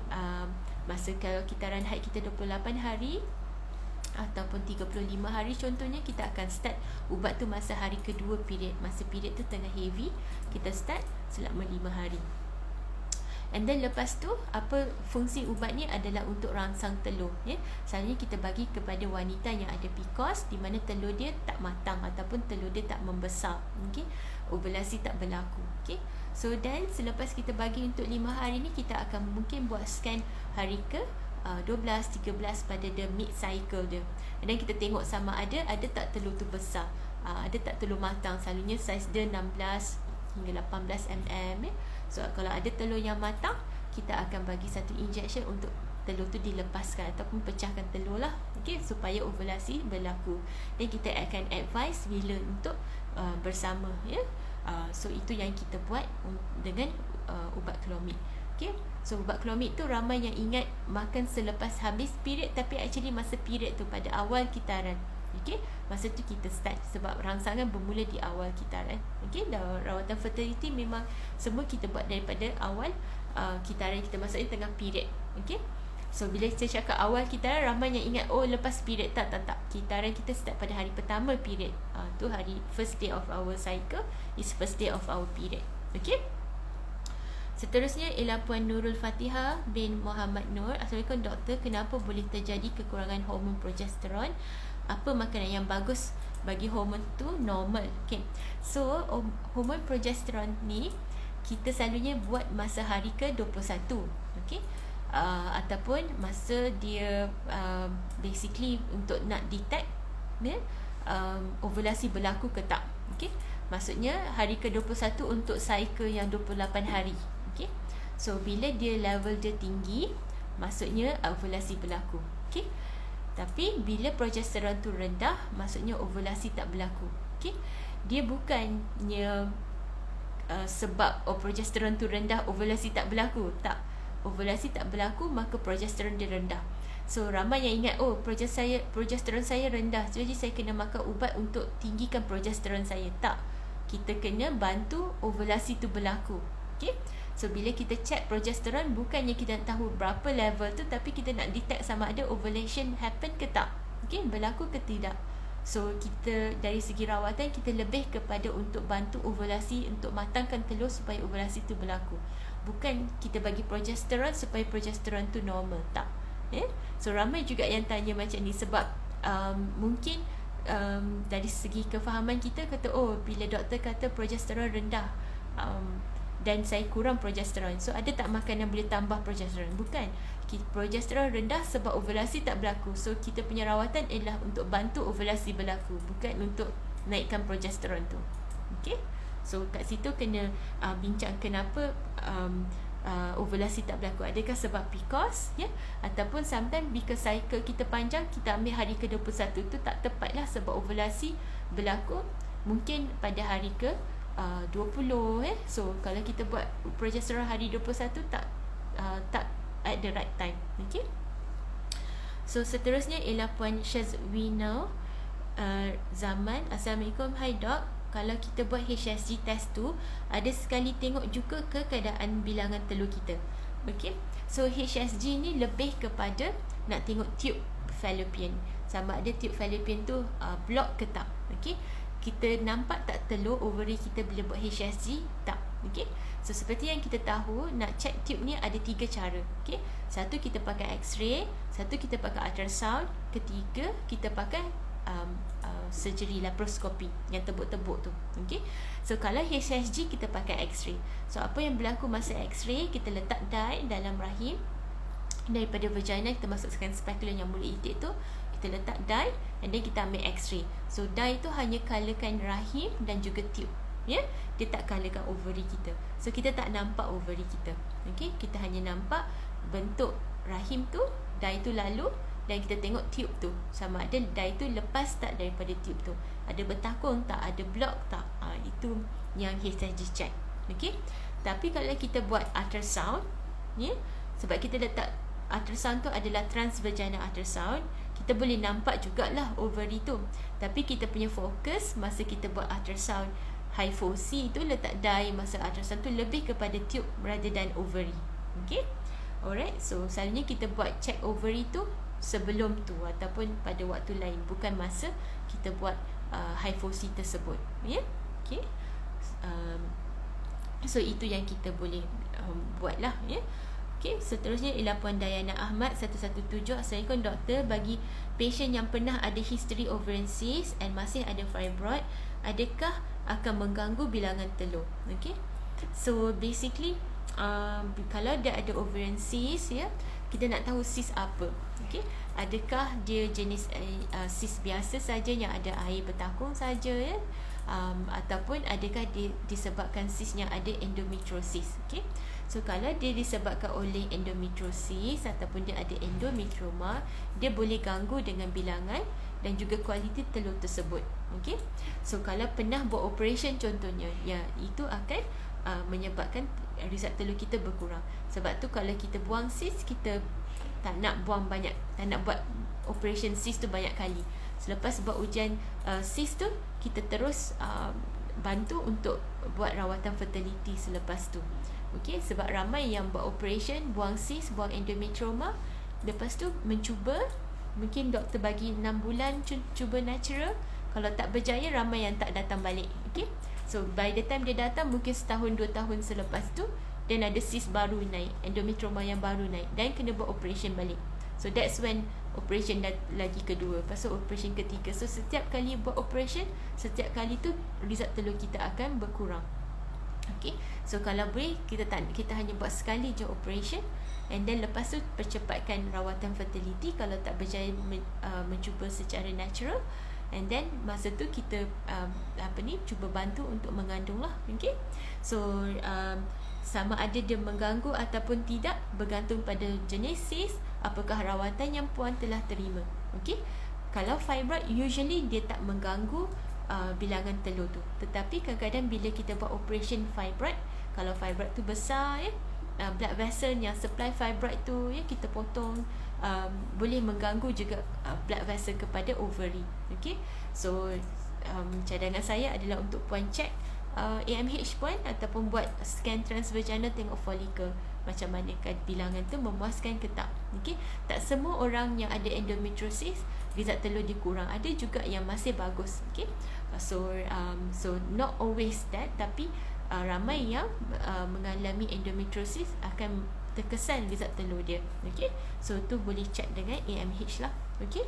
masa kalau kitaran haid kita 28 hari ataupun 35 hari contohnya, kita akan start ubat tu masa hari kedua period. Masa period tu tengah heavy, kita start selama 5 hari. And then lepas tu, apa fungsi ubat ni adalah untuk rangsang telur, Selalunya kita bagi kepada wanita yang ada PCOS, di mana telur dia tak matang ataupun telur dia tak membesar, ovulasi tak berlaku. So then selepas kita bagi untuk 5 hari ni, kita akan mungkin buat scan hari ke 12, 13 pada the mid cycle dia, dan kita tengok sama ada tak telur tu besar, ada tak telur matang. Selalunya saiz dia 16 hingga 18 mm. So kalau ada telur yang matang, kita akan bagi satu injection untuk telur tu dilepaskan ataupun pecahkan telur lah, supaya ovulasi berlaku, dan kita akan advise bila untuk bersama, so itu yang kita buat dengan ubat Clomid. So ubat Clomid tu ramai yang ingat makan selepas habis period, tapi actually masa period tu pada awal kitaran. Masa tu kita start, sebab rangsangan bermula di awal kitaran. Dan rawatan fertility memang semua kita buat daripada awal kitaran kita, maksudnya tengah period. So bila saya cakap awal kitaran, ramai yang ingat lepas period. Tak. Kitaran kita start pada hari pertama period. Tu hari first day of our cycle is first day of our period. Seterusnya ialah Puan Nurul Fatihah bin Muhammad Nur. Assalamualaikum doktor, kenapa boleh terjadi kekurangan hormon progesteron? Apa makanan yang bagus bagi hormon tu normal? So hormon progesteron ni kita selalunya buat masa hari ke-21, ataupun masa dia basically untuk nak detect ovulasi berlaku ke tak. Maksudnya hari ke-21 untuk cycle yang 28 hari. So bila dia level dia tinggi, maksudnya ovulasi berlaku. Tapi bila progesteron tu rendah, maksudnya ovulasi tak berlaku. Dia bukannya sebab progesteron tu rendah ovulasi tak berlaku. Tak, ovulasi tak berlaku maka progesteron dia rendah. So ramai yang ingat progesteron saya rendah, jadi saya kena makan ubat untuk tinggikan progesteron saya. Tak, kita kena bantu ovulasi tu berlaku. So bila kita check progesteron, bukannya kita nak tahu berapa level tu, tapi kita nak detect sama ada ovulation happen ke tak, berlaku ke tidak. So kita dari segi rawatan, kita lebih kepada untuk bantu ovulasi, untuk matangkan telur supaya ovulasi tu berlaku. Bukan kita bagi progesteron supaya progesteron tu normal. Tak. So ramai juga yang tanya macam ni, sebab mungkin dari segi kefahaman kita kata, bila doktor kata progesteron rendah, dan saya kurang progesteron, so ada tak makanan boleh tambah progesteron? Bukan, progesteron rendah sebab ovulasi tak berlaku. So kita punya rawatan ialah untuk bantu ovulasi berlaku, bukan untuk naikkan progesteron tu. So kat situ kena bincang kenapa ovulasi tak berlaku? Adakah sebab PCOS ya, ataupun sometimes because cycle kita panjang, kita ambil hari ke-21 tu tak tepatlah sebab ovulasi berlaku mungkin pada hari ke 20 So kalau kita buat progesteron hari 21 tak at the right time. Okay. So seterusnya ialah Puan Syazwina Zaman. Assalamualaikum. Hai Dok, kalau kita buat HSG test tu, ada sekali tengok juga ke keadaan bilangan telur kita. Okay. So HSG ni lebih kepada nak tengok tube fallopian, sama ada tube fallopian tu block ke tak. Okay. Kita nampak tak telur ovary kita bila buat HSG? Tak. Okay. So seperti yang kita tahu, nak check tube ni ada 3 cara. Okay. Satu, kita pakai X-ray. Satu, kita pakai ultrasound. Ketiga, kita pakai surgery laparoscopy yang tebuk-tebuk tu. Okay. So kalau HSG kita pakai X-ray. So apa yang berlaku masa X-ray, kita letak dye dalam rahim daripada vagina, kita masukkan speculum yang boleh itik tu, kita letak dye and then kita ambil X-ray. So dye tu hanya colourkan rahim dan juga tube. Ya, dia tak colourkan ovary kita. So kita tak nampak ovary kita. Okay, kita hanya nampak bentuk rahim tu, dye tu lalu, dan kita tengok tube tu sama ada dye tu lepas tak daripada tube tu, ada bertakung tak, ada block tak. Itu yang HSG check. Okay. Tapi kalau kita buat ultrasound, ya, sebab kita letak ultrasound tu adalah transvaginal ultrasound, kita boleh nampak jugalah ovary tu. Tapi kita punya fokus masa kita buat ultrasound hypophysis tu, letak dye masa ultrasound tu lebih kepada tube rather than ovary. Okay. Alright. So selalunya kita buat check ovary tu sebelum tu ataupun pada waktu lain, bukan masa kita buat hypophysis tersebut. Ya. Okay. So itu yang kita boleh buat lah. Ya. Okay. Seterusnya ialah Puan Dayana Ahmad 117. Assalamualaikum doktor, bagi patient yang pernah ada history ovarian cyst and masih ada fibroid, adakah akan mengganggu bilangan telur? Okay. So basically kalau dia ada ovarian cyst, ya, kita nak tahu cyst apa. Okay. Adakah dia jenis cyst biasa saja yang ada air bertakung saja, ya, ataupun adakah dia disebabkan cyst yang ada endometriosis. Okay. So kalau dia disebabkan oleh endometriosis ataupun dia ada endometrioma, dia boleh ganggu dengan bilangan dan juga kualiti telur tersebut. Okay. So kalau pernah buat operation contohnya, ya, itu akan menyebabkan result telur kita berkurang. Sebab tu kalau kita buang cyst, kita tak nak buang banyak, tak nak buat operation cyst tu banyak kali. Selepas buat ujian cyst tu, kita terus bantu untuk buat rawatan fertility selepas tu. Okay, sebab ramai yang buat operation, buang cyst, buang endometrioma, lepas tu mencuba, mungkin doktor bagi 6 bulan cuba natural, kalau tak berjaya, ramai yang tak datang balik. Okay. So by the time dia datang, mungkin setahun 2 tahun selepas tu, dan ada cyst baru naik, endometrioma yang baru naik, dan kena buat operation balik. So that's when operation lagi kedua, lepas tu operation ketiga. So setiap kali buat operation, setiap kali tu result telur kita akan berkurang. Okay. So kalau boleh, kita hanya buat sekali je operation, and then lepas tu percepatkan rawatan fertility kalau tak berjaya mencuba secara natural, and then masa tu kita cuba bantu untuk mengandung lah. Okay. So sama ada dia mengganggu ataupun tidak bergantung pada jenis cyst, apakah rawatan yang puan telah terima. Okay. Kalau fibroid, usually dia tak mengganggu bilangan telur tu, tetapi kadang-kadang bila kita buat operation fibroid, kalau fibroid tu besar, ya, blood vessel yang supply fibroid tu, ya, kita potong, boleh mengganggu juga blood vessel kepada ovary. Okay. So cadangan saya adalah untuk puan check AMH puan, ataupun buat scan transvaginal, tengok follicle macam manakah bilangan tu memuaskan ke tak. Okay. Tak semua orang yang ada endometriosis result telur dia kurang, ada juga yang masih bagus. Okay. So not always that, tapi ramai yang mengalami endometriosis akan terkesan result telur dia. Okay. So tu boleh check dengan AMH lah. Okay.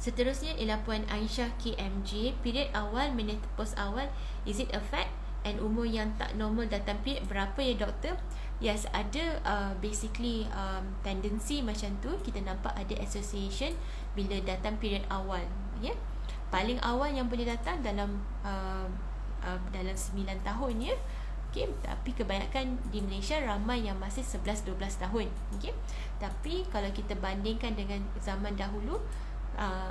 Seterusnya ialah Puan Aisyah KMJ. Period awal, menopause awal, is it a fact? And umur yang tak normal datang period berapa ya doktor? Yes, ada basically tendency macam tu. Kita nampak ada association bila datang period awal. Ya. Paling awal yang boleh datang dalam 9 tahun, ya. Okey, tapi kebanyakan di Malaysia ramai yang masih 11-12 tahun. Okey. Tapi kalau kita bandingkan dengan zaman dahulu,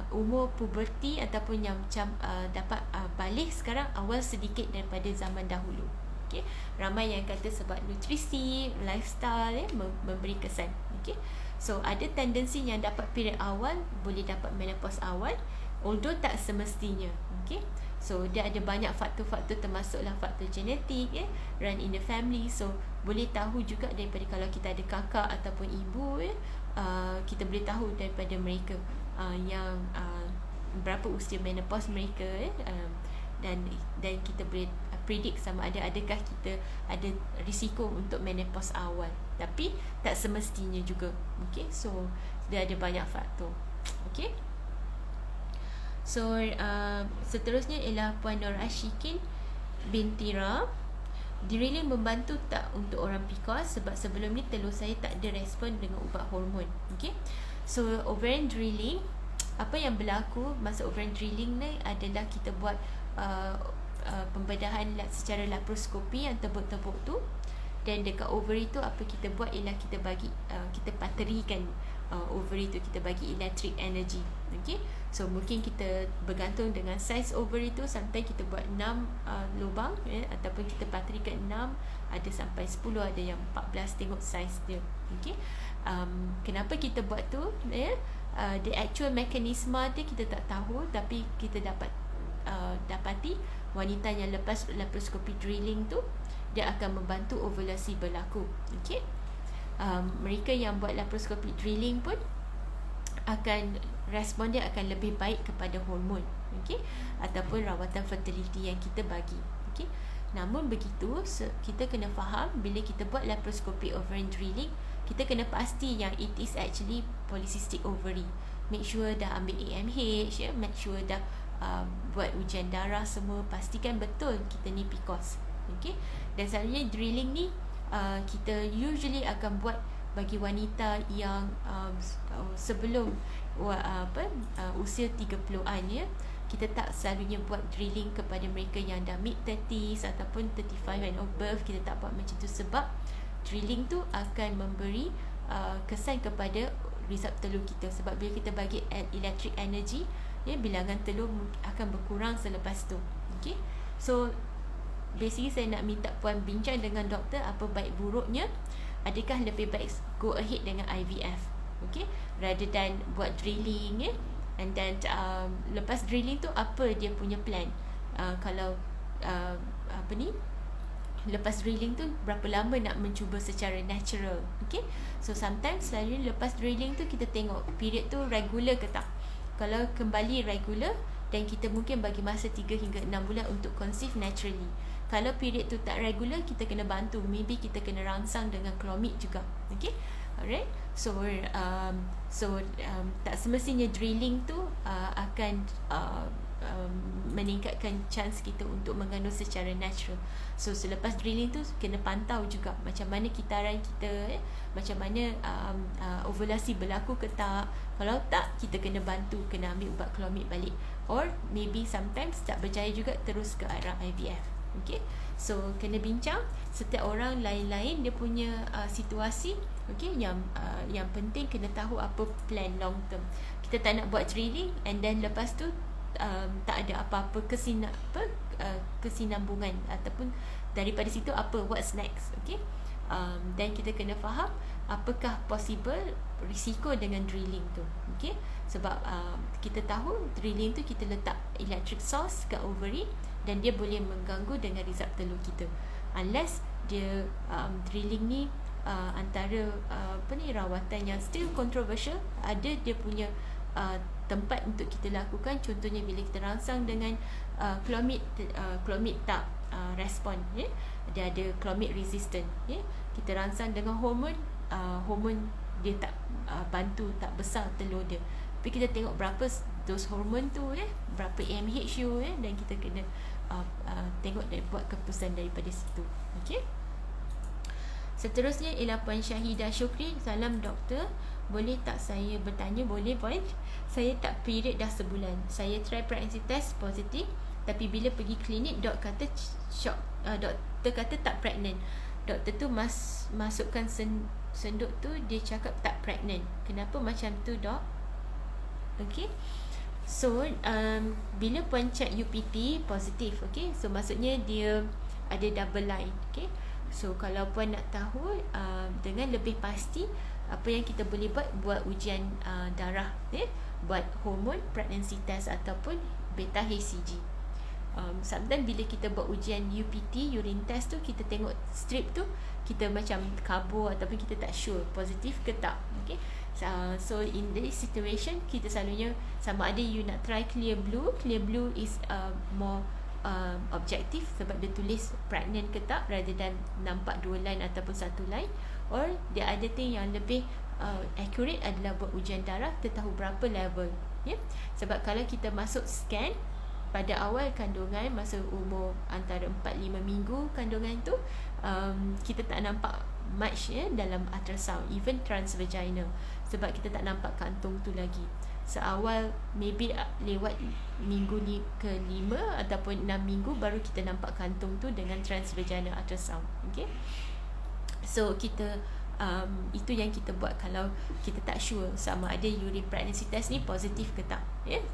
umur puberti ataupun yang macam dapat balik sekarang awal sedikit daripada zaman dahulu. Okey. Ramai yang kata sebab nutrisi, lifestyle memberi kesan. Okey. So ada tendensi yang dapat period awal boleh dapat menopause awal, although tak semestinya. Okey. So dia ada banyak faktor-faktor, termasuklah faktor genetik, run in the family. So boleh tahu juga daripada kalau kita ada kakak ataupun ibu, kita boleh tahu daripada mereka yang berapa usia menopause mereka, dan kita boleh predict sama adakah kita ada risiko untuk menopause awal. Tapi tak semestinya juga. Okay, so dia ada banyak faktor. Okay. So seterusnya ialah Puan Nur Ashikin binti Ra. Drilling membantu tak untuk orang PCOS? Sebab sebelum ni telur saya tak ada respon dengan ubat hormon. Okay. So ovarian drilling, apa yang berlaku masa ovarian drilling ni adalah kita buat pembedahan secara laparoskopi yang tebuk-tebuk tu. Dan dekat ovary tu apa kita buat ialah kita bagi kita paterikan ovary tu, kita bagi electric energy. Okay. So mungkin kita bergantung dengan size ovary tu, sampai kita buat 6 lubang, ataupun kita paterikan 6, ada sampai 10, ada yang 14, tengok size dia. Okay. Kenapa kita buat tu, the actual mekanisme dia kita tak tahu, tapi kita dapati wanita yang lepas laparoskopi drilling tu, dia akan membantu ovulasi berlaku. Okay. Mereka yang buat laparoskopi drilling pun akan respon dia akan lebih baik kepada hormon, okay, ataupun rawatan fertility yang kita bagi. Okay. Namun begitu, kita kena faham bila kita buat laparoskopi ovarian drilling, kita kena pasti yang it is actually polycystic ovary. Make sure dah ambil AMH, make sure dah buat ujian darah semua, pastikan betul kita ni PCOS. Okay. Dan selalunya drilling ni kita usually akan buat bagi wanita yang sebelum usia 30-an, ya. Kita tak selalunya buat drilling kepada mereka yang dah mid 30s ataupun 35 and above. Kita tak buat macam tu sebab drilling tu akan memberi kesan kepada result telur kita. Sebab bila kita bagi electric energy, bilangan telur akan berkurang selepas tu. Okay. So basically saya nak minta puan bincang dengan doktor apa baik buruknya. Adakah lebih baik go ahead dengan IVF, okay, rather than buat drilling, and then lepas drilling tu apa dia punya plan, kalau lepas drilling tu berapa lama nak mencuba secara natural. Okay. So sometimes selalu lepas drilling tu kita tengok period tu regular ke tak. Kalau kembali regular, dan kita mungkin bagi masa 3 hingga 6 bulan untuk conceive naturally. Kalau period tu tak regular, kita kena bantu. Maybe kita kena rangsang dengan Clomid juga. Okay. Alright. So tak semestinya drilling tu akan meningkatkan chance kita untuk mengandung secara natural. So selepas drilling tu kena pantau juga macam mana kitaran kita, macam mana ovulasi berlaku ke tak. Kalau tak, kita kena bantu, kena ambil ubat Clomid balik. Or maybe sometimes tak berjaya juga, terus ke arah IVF. Okay. So kena bincang. Setiap orang lain-lain dia punya situasi. Okay. Yang penting kena tahu apa plan long term. Kita tak nak buat drilling and then lepas tu tak ada apa-apa kesinambungan ataupun daripada situ apa what's next. Okay. Dan kita kena faham apakah possible risiko dengan drilling tu. Okay. Sebab kita tahu drilling tu kita letak electric source kat ovary dan dia boleh mengganggu dengan result telur kita. Unless dia drilling ni antara rawatan yang still controversial, ada dia punya tempat untuk kita lakukan. Contohnya bila kita rangsang dengan Clomid tak respon, dia ada Clomid resistant, kita rangsang dengan hormon dia tak bantu, tak besar telur dia. Tapi kita tengok berapa dos hormon tu, berapa AMH you, dan kita kena tengok dan buat keputusan daripada situ. Okay. Seterusnya ialah Puan Syahidah Syukri. Salam doktor, boleh tak saya bertanya? Boleh puan. Saya tak period dah sebulan. Saya try pregnancy test positif, Tapi bila pergi klinik, doktor kata shock, doktor kata tak pregnant. Doktor tu masukkan senduk tu, dia cakap tak pregnant. Kenapa macam tu, dok? Okay. So bila puan check UPT positif, okay, so maksudnya dia ada double line. Okay, so kalau puan nak tahu dengan lebih pasti, apa yang kita boleh buat ujian darah, buat hormon pregnancy test ataupun beta HCG. Sometimes bila kita buat ujian UPT, urine test tu, kita tengok strip tu, kita macam kabur ataupun kita tak sure positif ke tak. Okay, so in this situation, kita selalunya sama ada you nak try clear blue. Clear blue is more objektif sebab dia tulis pregnant ke tak rather than nampak 2 line ataupun 1 line. Or the other thing yang lebih accurate adalah buat ujian darah, kita tahu berapa level, sebab kalau kita masuk scan pada awal kandungan, masa umur antara 4-5 minggu kandungan tu, kita tak nampak much dalam ultrasound, even transvaginal, sebab kita tak nampak kantung tu lagi. Seawal maybe lewat minggu ke-5 ataupun 6 minggu baru kita nampak kantung tu dengan transvaginal ultrasound. Okay, so kita itu yang kita buat kalau kita tak sure sama ada urine pregnancy test ni positif ke tak,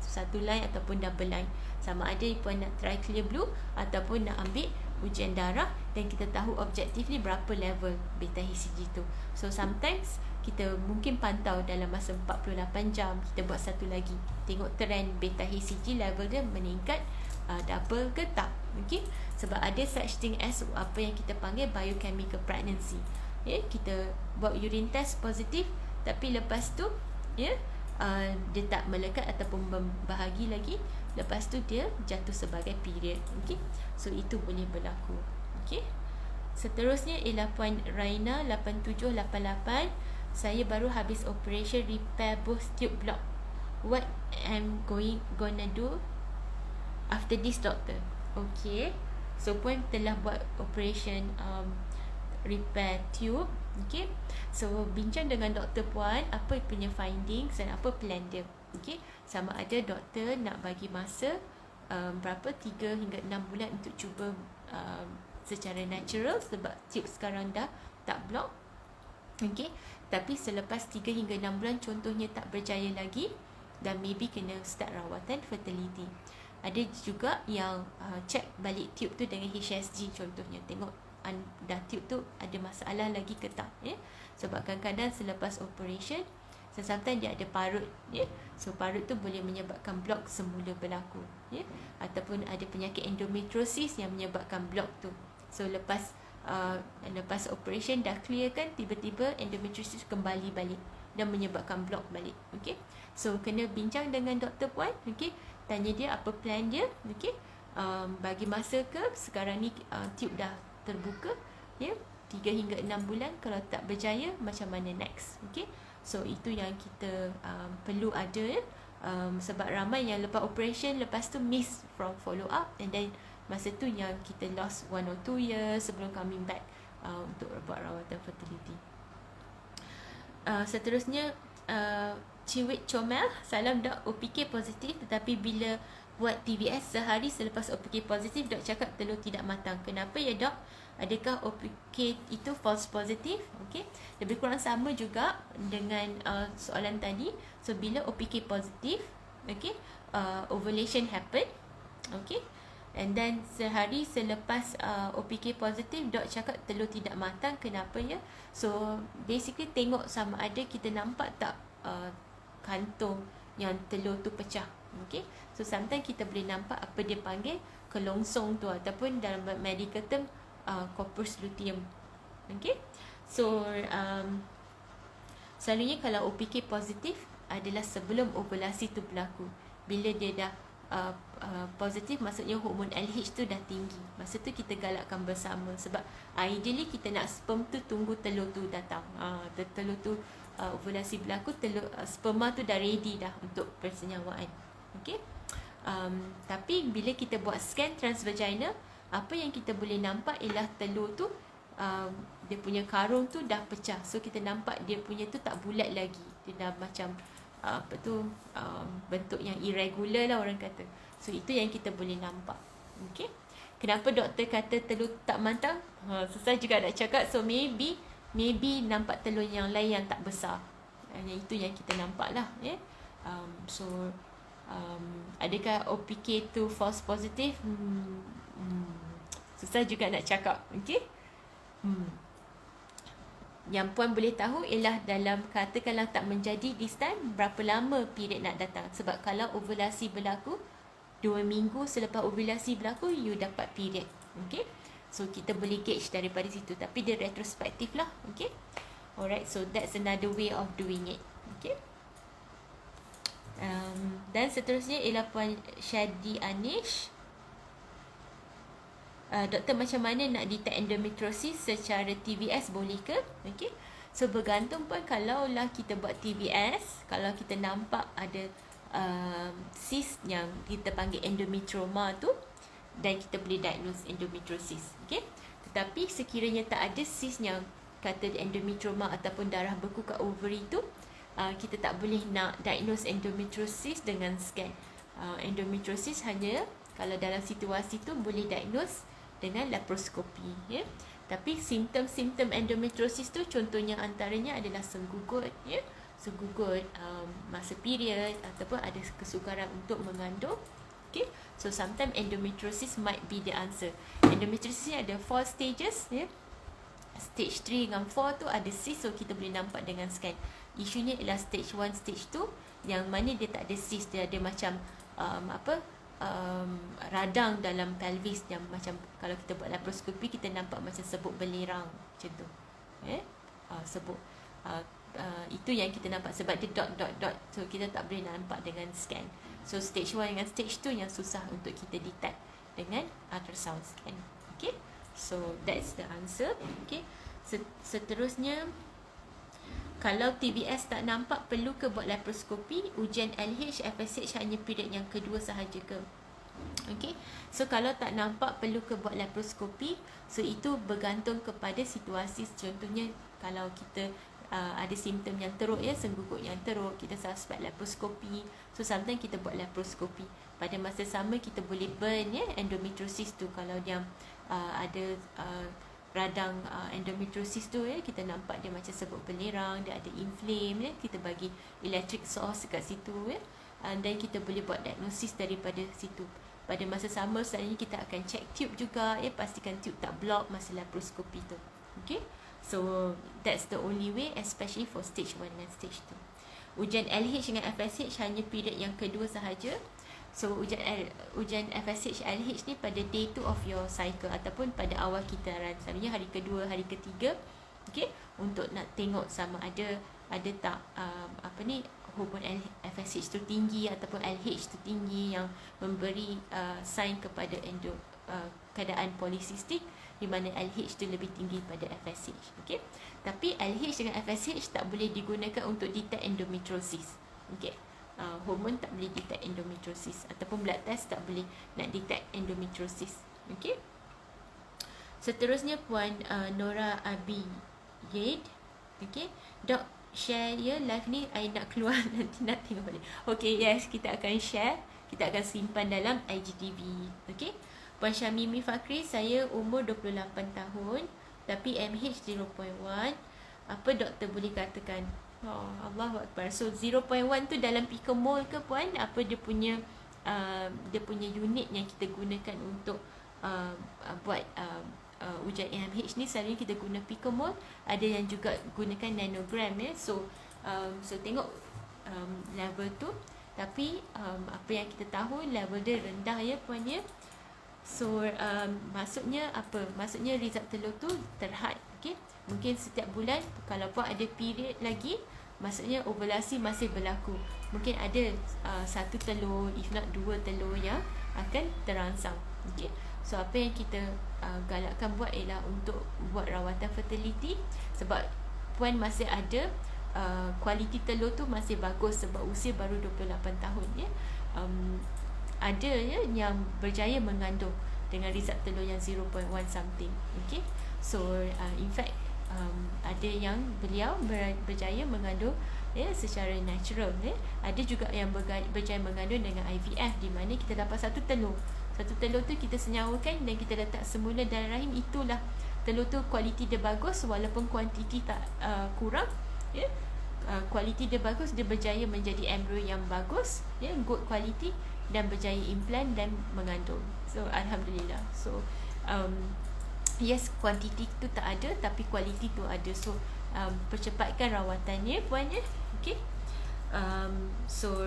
satu line ataupun double line. Sama ada puan nak try clear blue ataupun nak ambil ujian darah, dan kita tahu objektifly berapa level beta HCG tu. So sometimes kita mungkin pantau dalam masa 48 jam, kita buat satu lagi, tengok trend beta HCG level dia meningkat double ke tak. Okay, sebab ada such thing as apa yang kita panggil biochemical pregnancy. Kita buat urine test positif, tapi lepas tu dia tak melekat ataupun membahagi lagi, lepas tu dia jatuh sebagai period. Okay, so itu boleh berlaku. Okay, seterusnya ialah puan Raina 8788. Saya baru habis operation repair both tube block. What am gonna do after this, doctor? Okay, so puan telah buat operation repair tube. Okay, so bincang dengan doktor puan apa punya findings dan apa plan dia. Okay, sama ada doktor nak bagi masa berapa 3 hingga 6 bulan untuk cuba secara natural sebab tube sekarang dah tak block. Okay, tapi selepas 3 hingga 6 bulan contohnya tak berjaya lagi, dan maybe kena start rawatan fertility. Ada juga yang check balik tube tu dengan HSG contohnya, tengok dah tube tu ada masalah lagi ke tak, sebab kadang-kadang selepas operation sometimes dia ada parut, so parut tu boleh menyebabkan blok semula berlaku, ataupun ada penyakit endometriosis yang menyebabkan blok tu. So lepas operation dah clear kan, tiba-tiba endometriosis kembali balik dan menyebabkan blok balik. Okay, so kena bincang dengan doktor puan. Okay, tanya dia apa plan dia. Okay, bagi masa ke sekarang ni tube dah terbuka, 3 hingga 6 bulan, kalau tak berjaya macam mana next. Okay, so itu yang kita perlu ada, sebab ramai yang lepas operation lepas tu miss from follow up, and then masa tu yang kita lost 1 or 2 years sebelum coming back untuk buat rawatan fertility. Seterusnya Ciwit Comel, salam dok, OPK positif tetapi bila buat TVS sehari selepas OPK positif, dok cakap telur tidak matang. Kenapa ya dok? Adakah OPK itu false positif? Okay, lebih kurang sama juga dengan soalan tadi. So bila OPK positif, okay, ovulation happen, okay, and then sehari selepas OPK positif, dok cakap telur tidak matang. Kenapa ya? So basically tengok sama ada kita nampak tak kantung yang telur tu pecah. Okay, so sometimes kita boleh nampak apa dia panggil kelongsong tu, ataupun dalam medical term corpus luteum. Okay, so selalunya kalau OPK positif adalah sebelum ovulasi tu berlaku. Bila dia dah positif, maksudnya hormon LH tu dah tinggi. Masa tu kita galakkan bersama, sebab ideally kita nak sperm tu tunggu telur tu datang. Telur tu ovulasi berlaku, sperma tu dah ready dah untuk persenyawaan. Okay, tapi bila kita buat scan transvaginal, apa yang kita boleh nampak ialah telur tu dia punya karung tu dah pecah. So kita nampak dia punya tu tak bulat lagi, dia dah macam bentuk yang irregular lah orang kata. So itu yang kita boleh nampak. Okay. Kenapa doktor kata telur tak matang? Susah juga nak cakap. So maybe nampak telur yang lain yang tak besar. Yang itu yang kita nampak lah. Yeah. Adakah OPK tu false positive? Susah juga nak cakap. Okay. Yang puan boleh tahu ialah dalam katakanlah tak menjadi this time, berapa lama period nak datang. Sebab kalau ovulasi berlaku 2 minggu selepas ovulasi berlaku, you dapat period. Okay. So kita boleh gauge daripada situ. Tapi dia retrospektif lah. Okay. Alright. So that's another way of doing it. Okay. Dan seterusnya ialah Puan Syadi Anish. Doktor, macam mana nak detect endometriosis secara TVS, boleh ke? Okay. So bergantung pun, kalau lah kita buat TVS, kalau kita nampak ada cyst yang kita panggil endometrioma tu, dan kita boleh diagnose endometriosis. Okay. Tetapi sekiranya tak ada cyst yang kata endometrioma ataupun darah beku kat ovary tu, kita tak boleh nak diagnose endometriosis dengan scan. Endometriosis hanya kalau dalam situasi tu boleh diagnose dengan laparoskopi, ya. Tapi simptom-simptom endometriosis tu contohnya antaranya adalah senggugut, ya. Senggugut masa period ataupun ada kesukaran untuk mengandung. Okay. So sometimes endometriosis might be the answer. Endometriosis ni ada 4 stages, ya. Stage 3 dengan 4 tu ada cyst, so kita boleh nampak dengan scan. Isunya ialah stage 1, stage 2 yang mana dia tak ada cyst, dia ada macam radang dalam pelvis yang macam kalau kita buat laparoskopi kita nampak macam sebut belerang macam tu. Sebut itu yang kita nampak sebab dia dot. So kita tak boleh nampak dengan scan. So stage 1 dengan stage 2 yang susah untuk kita detect dengan ultrasound scan. Okay. So that's the answer. Okay. Seterusnya, kalau TBS tak nampak, perlu ke buat laparoskopi? Ujian LH, FSH hanya period yang kedua sahaja ke? Okay. So kalau tak nampak, perlu ke buat laparoskopi? So itu bergantung kepada situasi. Contohnya kalau kita ada simptom yang teruk, ya, senggugut yang teruk, kita suspect laparoskopi. So sometimes kita buat laparoskopi. Pada masa sama kita boleh burn, ya, endometriosis tu. Kalau dia ada radang endometriosis tu, ya, kita nampak dia macam sebut belerang, dia ada inflame, ya, kita bagi electric source kat situ, ya, dan kita boleh buat diagnosis daripada situ. Pada masa sama selanjutnya kita akan check tube juga, ya, pastikan tube tak block masa laparoskopi tu. Okay. So that's the only way, especially for stage 1 dan stage 2. Ujian LH dengan FSH hanya period yang kedua sahaja. So ujian FSH LH ni pada day 2 of your cycle ataupun pada awal kitaran, selalunya hari kedua, hari ketiga. Okay, untuk nak tengok sama ada tak hormon FSH tu tinggi ataupun LH tu tinggi yang memberi sign kepada keadaan polycystic, di mana LH tu lebih tinggi pada FSH. Okay. Tapi LH dengan FSH tak boleh digunakan untuk detect endometriosis. Okay. Hormon tak boleh detect endometriosis ataupun blood test tak boleh nak detect endometriosis. Okay. Seterusnya Puan Nora Abiyed. Okay. Dok, share ya live ni, I nak keluar nanti nak tengok balik. Okay, yes, kita akan share. Kita akan simpan dalam IGTV. Okay. Puan Syamimi Fakri, saya umur 28 tahun tapi MH 0.1. Apa doktor boleh katakan? Oh, Allahu Akbar. So 0.1 tu dalam picomole ke Puan? Apa dia punya unit yang kita gunakan untuk buat ujian AMH ni? Selalunya kita guna picomole, ada yang juga gunakan nanogram, ya. So tengok level tu. Tapi apa yang kita tahu, level dia rendah, ya Puan, ya. So maksudnya apa? Maksudnya result telur tu terhad. Okay? Mungkin setiap bulan kalau Puan ada period lagi, maksudnya ovulasi masih berlaku. Mungkin ada 1 telur, if not 2 telur yang akan terangsang. Okay? So apa yang kita galakkan buat ialah untuk buat rawatan fertility, sebab Puan masih ada kualiti telur tu masih bagus sebab usia baru 28 tahun, ya. Ada, ya, yang berjaya mengandung dengan result telur yang 0.1 something. Okay. So in fact ada yang beliau berjaya mengandung secara natural ada juga yang berjaya mengandung dengan IVF, di mana kita dapat satu telur tu kita senyawakan dan kita letak semula dalam rahim. Itulah telur tu kualiti dia bagus, walaupun kuantiti tak kurang kualiti dia bagus, dia berjaya menjadi embrio yang bagus good quality, dan berjaya implant dan mengandung. So alhamdulillah. So yes, kuantiti tu tak ada tapi kualiti tu ada. So percepatkan rawatannya puan okey. So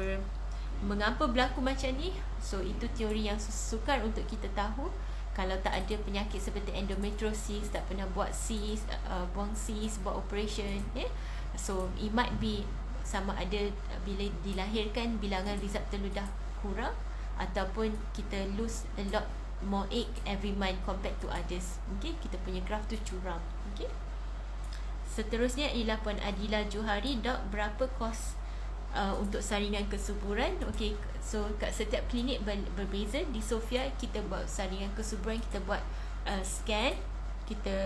mengapa berlaku macam ni? So itu teori yang sukar untuk kita tahu. Kalau tak ada penyakit seperti endometriosis, tak pernah buat cyst, buang cyst, buat operation so it might be sama ada bila dilahirkan bilangan result telur dah kurang, ataupun kita lose a lot more egg every month compared to others. Okay, kita punya graf tu curam. Okay, seterusnya ialah Puan Adila Johari. Dok, berapa kos untuk saringan kesuburan? Okay, so kat setiap klinik berbeza. Di Sofia kita buat saringan kesuburan, kita buat scan, kita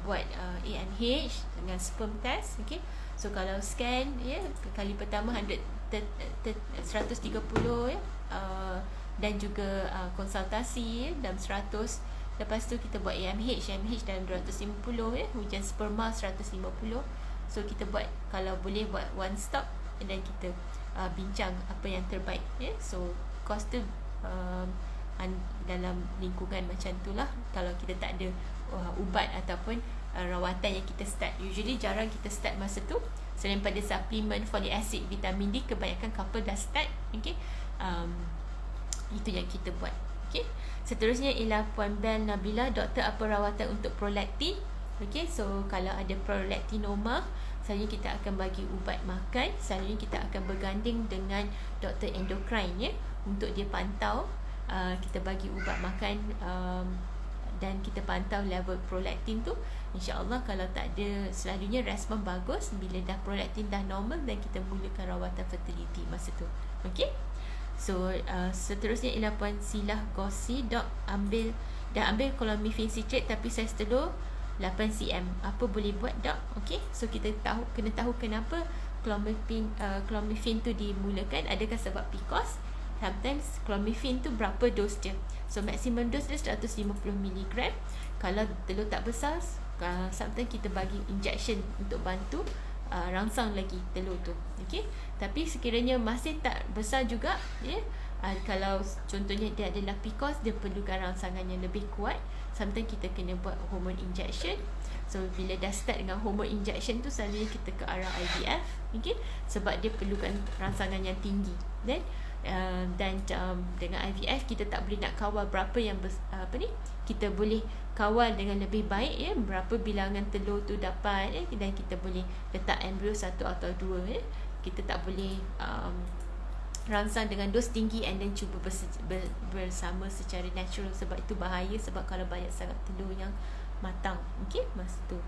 buat AMH dengan sperm test. Okay, so kalau scan kali pertama 130 dan juga konsultasi dalam 100. Lepas tu kita buat AMH dalam 250 hujan sperma 150. So kita buat, kalau boleh buat one stop, dan kita bincang apa yang terbaik so kos tu dalam lingkungan macam tu lah. Kalau kita tak ada ubat ataupun rawatan yang kita start, usually jarang kita start masa tu. Selain pada suplemen folic acid, vitamin D, kebanyakan couple dah start. Okay, itu yang kita buat. Okay, seterusnya ialah Puan Bel Nabila. Doktor, apa rawatan untuk prolaktin? Okay, so kalau ada prolaktinoma, selalunya kita akan bagi ubat makan. Selalunya kita akan berganding dengan doktor endokrin untuk dia pantau. Kita bagi ubat makan dan kita pantau level prolaktin tu. InsyaAllah kalau tak ada, selalunya respon bagus bila dah prolaktin dah normal, dan kita mulakan rawatan fertility masa tu. Okay, so seterusnya ialah Puan Silah Gosi. Dok, dah ambil clomiphene citrate tapi saiz telur 8 cm. Apa boleh buat, Dok? Okay, so kita kena tahu kenapa clomiphene tu dimulakan. Adakah sebab PCOS? Sometimes clomiphene tu berapa dos dia. So maximum dos dia 150 mg. Kalau telur tak besar, sometimes kita bagi injection untuk bantu rangsang lagi telur tu. Okay, tapi sekiranya masih tak besar juga kalau contohnya dia adalah PCOS, dia perlukan rangsangan yang lebih kuat. Sometimes kita kena buat hormone injection. So bila dah start dengan hormone injection tu, selalunya kita ke arah IVF. Okay, sebab dia perlukan rangsangan yang tinggi. Dan dengan IVF kita tak boleh nak kawal berapa yang kita boleh kawal dengan lebih baik berapa bilangan telur tu dapat dan kita boleh letak embrio 1 atau 2 kita tak boleh rangsang dengan dos tinggi and then cuba bersama secara natural, sebab itu bahaya. Sebab kalau banyak sangat telur yang matang masa tu.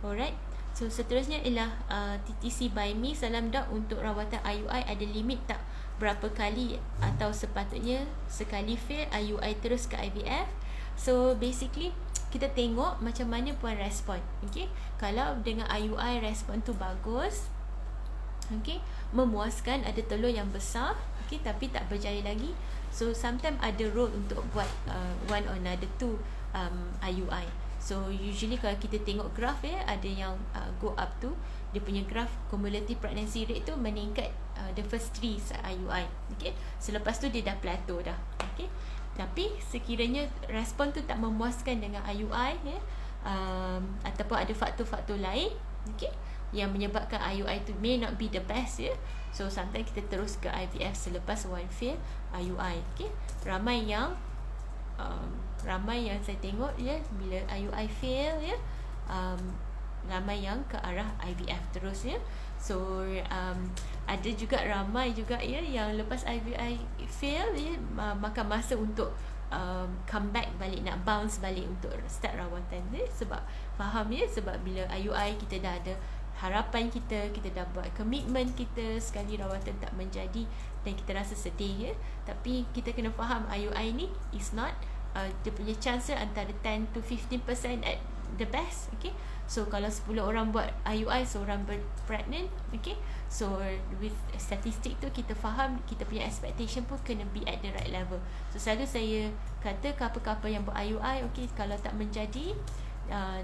Alright, so seterusnya ialah TTC by me. Salam, Dok, untuk rawatan IUI ada limit tak? Berapa kali atau sepatutnya sekali fail IUI terus ke IVF? So basically kita tengok macam mana puan respon. Okay, kalau dengan IUI respon tu bagus, okay, memuaskan, ada telur yang besar, okay, tapi tak berjaya lagi, so sometimes ada role untuk buat one or another two IUI. So usually kalau kita tengok graf ada yang go up tu, dia punya graf cumulative pregnancy rate tu meningkat the first 3 IUI. Okay, selepas tu dia dah plateau dah. Okay, tapi sekiranya respon tu tak memuaskan dengan IUI ataupun ada faktor-faktor lain, okay, yang menyebabkan IUI tu may not be the best so sometimes kita terus ke IVF selepas one fail IUI. Okay, ramai yang saya tengok bila IUI fail ramai yang ke arah IVF terus so ada juga ramai juga yang lepas IVI fail makan masa untuk come back balik, nak bounce balik untuk start rawatan sebab faham sebab bila IUI kita dah ada harapan, kita dah buat komitmen kita, sekali rawatan tak menjadi dan kita rasa sedih tapi kita kena faham IUI ni is not dia punya chance antara 10 to 15% at the best. Okay, so kalau 10 orang buat IUI, seorang pregnant. Okay, so with statistik tu kita faham, kita punya expectation pun kena be at the right level. So selalu saya kata couple-couple yang buat IUI, okay, kalau tak menjadi,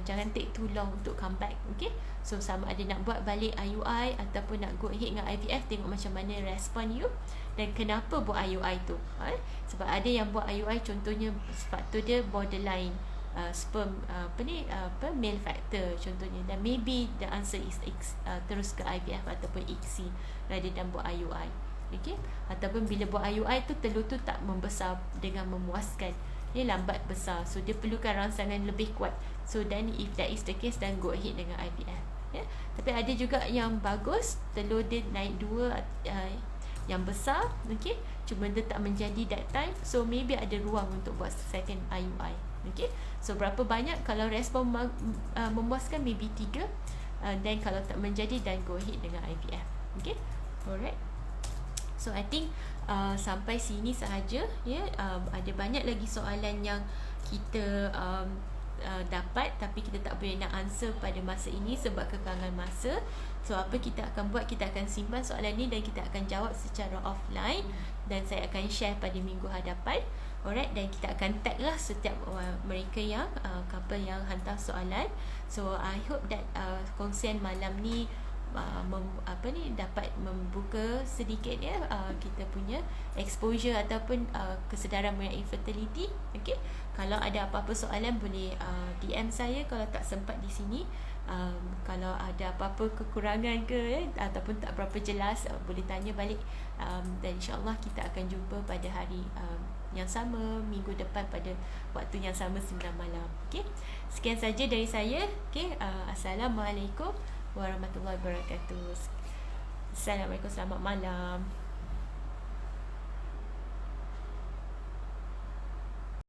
jangan take too long untuk come back. Okay, so sama ada nak buat balik IUI ataupun nak go ahead dengan IVF, tengok macam mana respon you dan kenapa buat IUI tu. Sebab ada yang buat IUI contohnya faktor dia borderline sperm male factor contohnya, dan maybe the answer is terus ke IVF ataupun ICSI rather than buat IUI. Okay, ataupun bila buat IUI tu telur tu tak membesar dengan memuaskan, dia lambat besar, so dia perlukan rangsangan lebih kuat. So then if that is the case, then go ahead dengan IVF. Tapi ada juga yang bagus, telur dia naik 2 yang besar, okay, cuma dia tak menjadi that time, so maybe ada ruang untuk buat second IUI. Okay, so berapa banyak, kalau respon memuaskan maybe 3, then kalau tak menjadi, then go ahead dengan IVF. Okay, alright. So I think sampai sini sahaja, ada banyak lagi soalan yang kita dapat, tapi kita tak boleh nak answer pada masa ini sebab kekangan masa. So apa kita akan buat, kita akan simpan soalan ni dan kita akan jawab secara offline, dan saya akan share pada minggu hadapan. Alright, dan kita akan tag lah setiap mereka yang couple yang hantar soalan. So I hope that kongsian malam ni dapat membuka sedikit kita punya exposure ataupun kesedaran mengenai infertility. Okay, kalau ada apa-apa soalan boleh DM saya kalau tak sempat di sini. Kalau ada apa-apa kekurangan ke ataupun tak berapa jelas, boleh tanya balik, dan insyaAllah kita akan jumpa pada hari yang sama minggu depan pada waktu yang sama 9 malam. Okay, sekian saja dari saya. Okay, Assalamualaikum warahmatullahi wabarakatuh. Assalamualaikum, selamat malam.